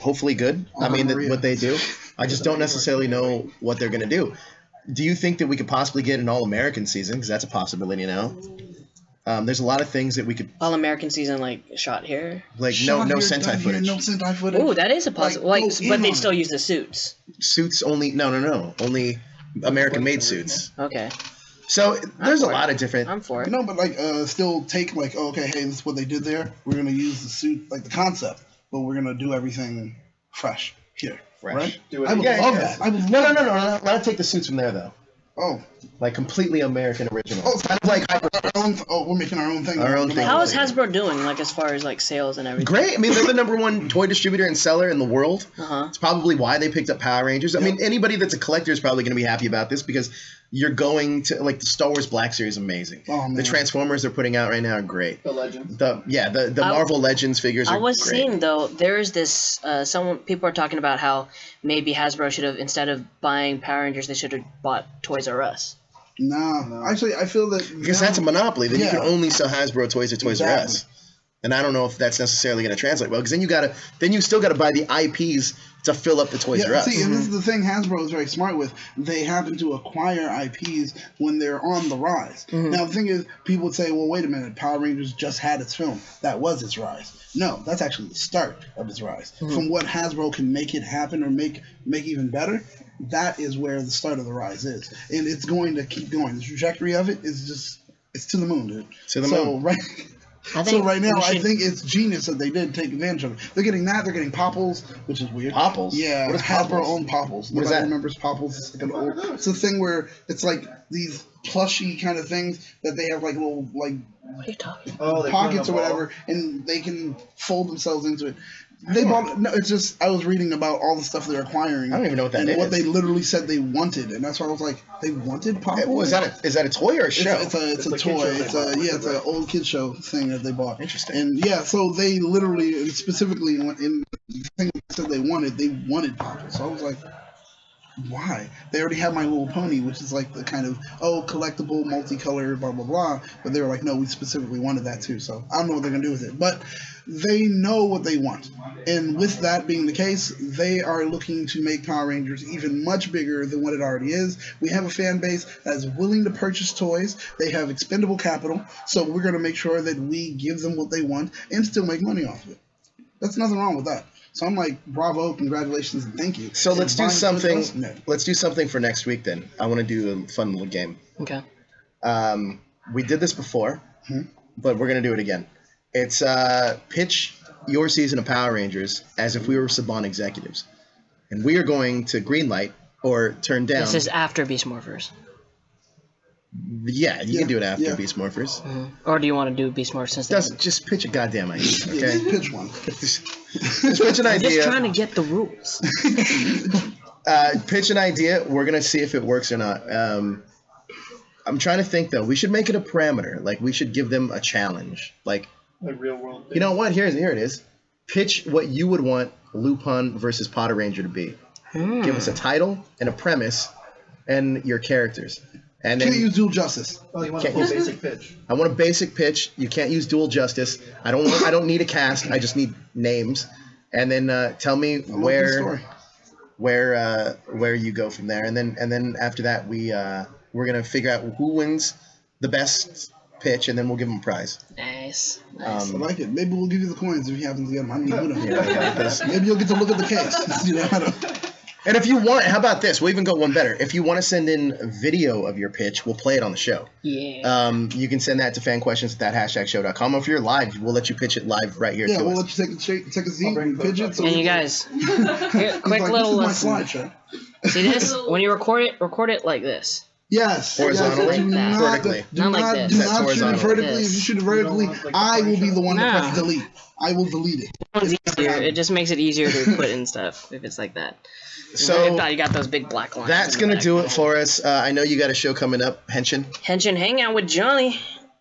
hopefully good. I mean, what they do. I just don't necessarily know what they're going to do. Do you think that we could possibly get an All-American season? Because that's a possibility now. There's a lot of things that we could. All American season like shot here. Like no Sentai footage. No Sentai footage. Oh, that is a possible. Like, but they'd still use the suits. Suits only. No. Only American-made suits. Okay. So there's a lot of different. I'm for it. No, but like still take like okay, hey, this is what they did there. We're gonna use the suit like the concept, but we're gonna do everything fresh here. Right? I would love that. I would love no. Not take the suits from there though. Oh, like completely American original. Oh, kind of like we're making our own thing. Our own thing. How is Hasbro doing, like as far as like sales and everything? Great. I mean, they're the #1 toy distributor and seller in the world. It's probably why they picked up Power Rangers. I mean, anybody that's a collector is probably going to be happy about this because you're going to like the Star Wars Black Series, amazing. Oh, the Transformers they're putting out right now are great. The Legends. The Marvel Legends figures. I was seeing though, there's this. People are talking about how maybe Hasbro should have, instead of buying Power Rangers, they should have bought Toys R Us. No, actually, I feel that because that's a monopoly. Then you can only sell Hasbro toys at Toys R Us, and I don't know if that's necessarily going to translate well. Because then you still got to buy the IPs to fill up the Toys R Us. See, and this is the thing Hasbro is very smart with. They happen to acquire IPs when they're on the rise. Now the thing is, people would say, "Well, wait a minute, Power Rangers just had its film. That was its rise." No, that's actually the start of its rise. From what Hasbro can make it happen or make even better. That is where the start of the rise is, and it's going to keep going. The trajectory of it is just—it's to the moon, dude. To the moon. Right now, I think it's genius that they did take advantage of it. They're getting that. They're getting Popples, which is weird. Popples? Yeah. What is Hasbro Popples? owned Popples. What is Nobody that? remembers Popples. It's like an old. It's a thing where it's like these plushy kind of things that they have like little like pockets or whatever, and they can fold themselves into it. They bought no. It's just I was reading about all the stuff they're acquiring. I don't even know what that and is. what they literally said they wanted, and that's why I was like, they wanted Popples. Is that a toy or a show? It's a toy. It's an old kid show thing that they bought. Interesting. And yeah, so they literally and specifically in the thing they said they wanted Popples. So I was like, why? They already have My Little Pony, which is like the kind of collectible, multicolor, blah blah blah. But they were like, no, we specifically wanted that too. So I don't know what they're gonna do with it, but they know what they want. And with that being the case, they are looking to make Power Rangers even much bigger than what it already is. We have a fan base that is willing to purchase toys. They have expendable capital, so we're going to make sure that we give them what they want and still make money off of it. That's nothing wrong with that. So I'm like, bravo, congratulations, and thank you. So let's do something. Let's do something for next week then. I want to do a fun little game. Okay. We did this before, but we're going to do it again. It's pitch your season of Power Rangers as if we were Saban executives. And we are going to greenlight or turn down. This is after Beast Morphers. Yeah, you can do it after Beast Morphers. Or do you want to do Beast Morphers since Just pitch a goddamn idea, okay? Just pitch one. Just pitch an idea. I'm just trying to get the rules. Pitch an idea. We're going to see if it works or not. I'm trying to think, though. We should make it a parameter. Like, we should give them a challenge. Like real world thing. You know what? Here it is. Pitch what you would want Lupin versus Potter Ranger to be. Give us a title and a premise and your characters. And then can't use dual justice. Oh, you want a full basic pitch? I want a basic pitch. You can't use dual justice. I don't need a cast. I just need names. And then tell me where you go from there. And then after that we're gonna figure out who wins the best pitch, and then we'll give them a prize. Nice. I like it. Maybe we'll give you the coins if you happen to get them. I don't know. Maybe you'll get to look at the case. You know, and if you want, how about this? We'll even go one better. If you want to send in a video of your pitch, we'll play it on the show. Yeah. You can send that to fanquestions@thathashtagshow.com. Or if you're live, we'll let you pitch it live right here. Yeah, to we'll us. let you take a seat and pitch it. So and you guys, here, quick little lesson. See this? When you record it like this. Yes. Horizontally? Yes. Vertically. Not like this. Do not shoot it horizontal. vertically. If you shoot it vertically, I will be the one to press delete. I will delete it. It's easier. It just makes it easier to put in stuff if it's like that. So if not, you got those big black lines. That's going to do it for us. I know you got a show coming up, Henshin. Henshin Hangout with Johnny.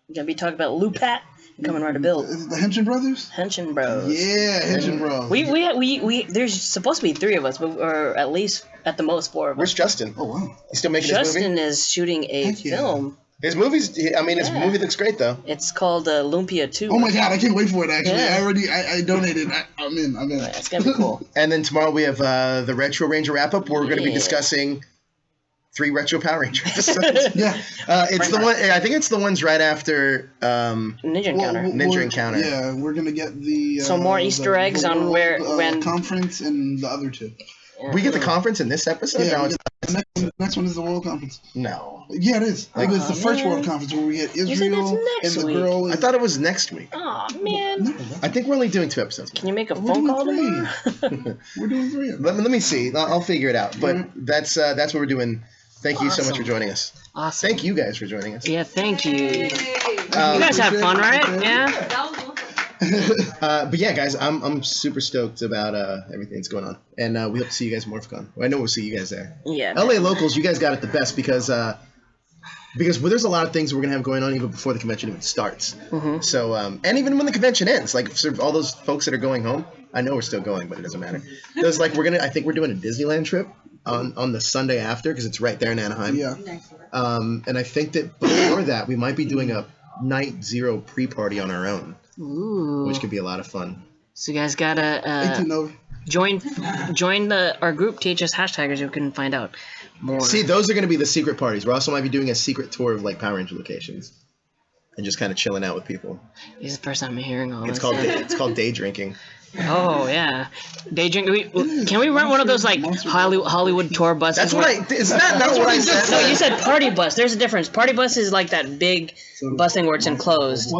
We're going to be talking about Lupat coming right to build. Is it the Henshin Brothers? Henshin Bros. Yeah, Henshin Bros. We there's supposed to be 3 of us, but or at least at the most 4 of us. Where's Justin? Oh wow. He's still making his movie? Justin is shooting a film. His movie's, his movie looks great though. It's called Lumpia 2. Oh my god, I can't wait for it actually. Yeah. I donated. I'm in. It's gonna be cool. And then tomorrow we have the Retro Ranger wrap up. We're going to be discussing 3 retro Power Ranger episodes. Yeah. It's the one. I think it's the ones right after Ninja Encounter. Ninja Encounter. Yeah, we're gonna get the So more Easter eggs on when conference and the other 2. We get the conference in this episode. Yeah, No, it's the next one is the World Conference. No. Yeah, it is. Like- It was the first World Conference where we get Israel and the girl. I thought it was next week. Oh man. I think we're only doing 2 episodes. Can you make a phone call tomorrow? We're doing 3. Let me see. I'll figure it out. But that's what we're doing. Thank you so much for joining us. Awesome. Thank you guys for joining us. Yeah, thank you. You guys have fun, right? Yeah. But yeah, guys, I'm super stoked about everything that's going on, and we hope to see you guys at MorphCon. Well, I know we'll see you guys there. Yeah. LA locals, you guys got it the best because there's a lot of things we're gonna have going on even before the convention even starts. Mm-hmm. So and even when the convention ends, like for all those folks that are going home, I know we're still going, but it doesn't matter. There's like I think we're doing a Disneyland trip on the Sunday after because it's right there in Anaheim. Yeah. And I think that before that we might be doing a Night Zero pre-party on our own. Ooh. Which could be a lot of fun. So you guys gotta join our group THS hashtaggers. You can find out more. See, those are going to be the secret parties. We also might be doing a secret tour of like Power Ranger locations, and just kind of chilling out with people. This is the first time I'm hearing all It's this. called called day drinking. Oh yeah, day drink. Can we rent one of those like Hollywood tour buses? That's what is that not what I said? No, you said party bus. There's a difference. Party bus is like that big bus thing where it's enclosed.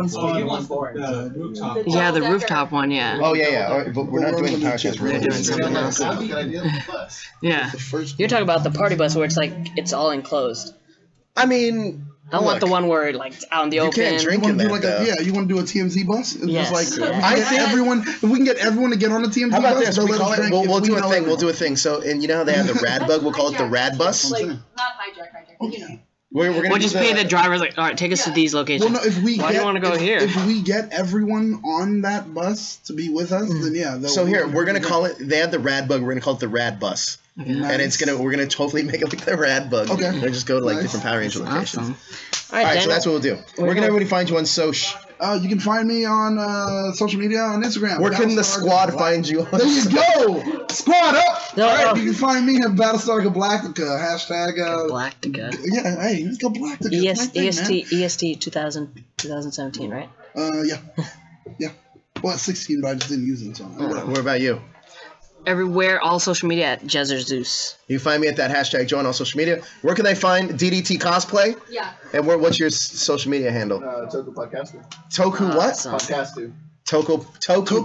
Yeah, the rooftop one. Yeah. Oh yeah. All right, but we're not doing Power Ranger. We're doing something else. Yeah. You're talking about the party bus where it's like it's all enclosed. I mean, I want the one where like it's out in the open. can't drink in You that, want to do a TMZ bus? And Yes. just like I think if we can get everyone to get on a TMZ How about bus, this? they'll We let call us it. drink We'll if we do a know thing. everyone. We'll do a thing. So, and you know how they have the Rad Bug? We'll call it the Rad Bus. Not hijack. We're gonna We'll just pay the drivers like, all right, take us to these locations. Well, no, if we Why do you want to go here? If we get everyone on that bus to be with us, then yeah. So here we're gonna call it. They have the Rad Bug. We're gonna call it the Rad Bus, and we're gonna totally make it like the Rad Bug. Okay. And just go to like different Power Ranger locations. Awesome. All right, so that's what we'll do. Where can everybody find you on Soch? You can find me on social media on Instagram. Where can the squad find you on There you go! Squad up! No, Alright, you can find me at Battlestar Galactica. Hashtag Galactica. Yeah, hey, let's go Galactica. EST 2017, right? Yeah. Well, it's 16, but I just didn't use it. So What about you? Everywhere, all social media at Jezzer Zeus. You can find me at that hashtag Joe on all social media. Where can they find DDT Cosplay? Yeah. And what's your social media handle? Toku Podcaster. Toku what? Podcaster. Toku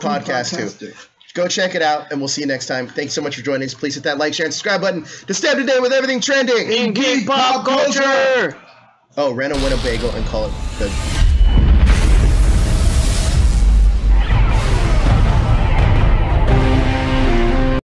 Podcaster. Go check it out, and we'll see you next time. Thanks so much for joining us. Please hit that like, share, and subscribe button to stay up to date with everything trending in geek pop culture. Oh, random Winnebago and call it the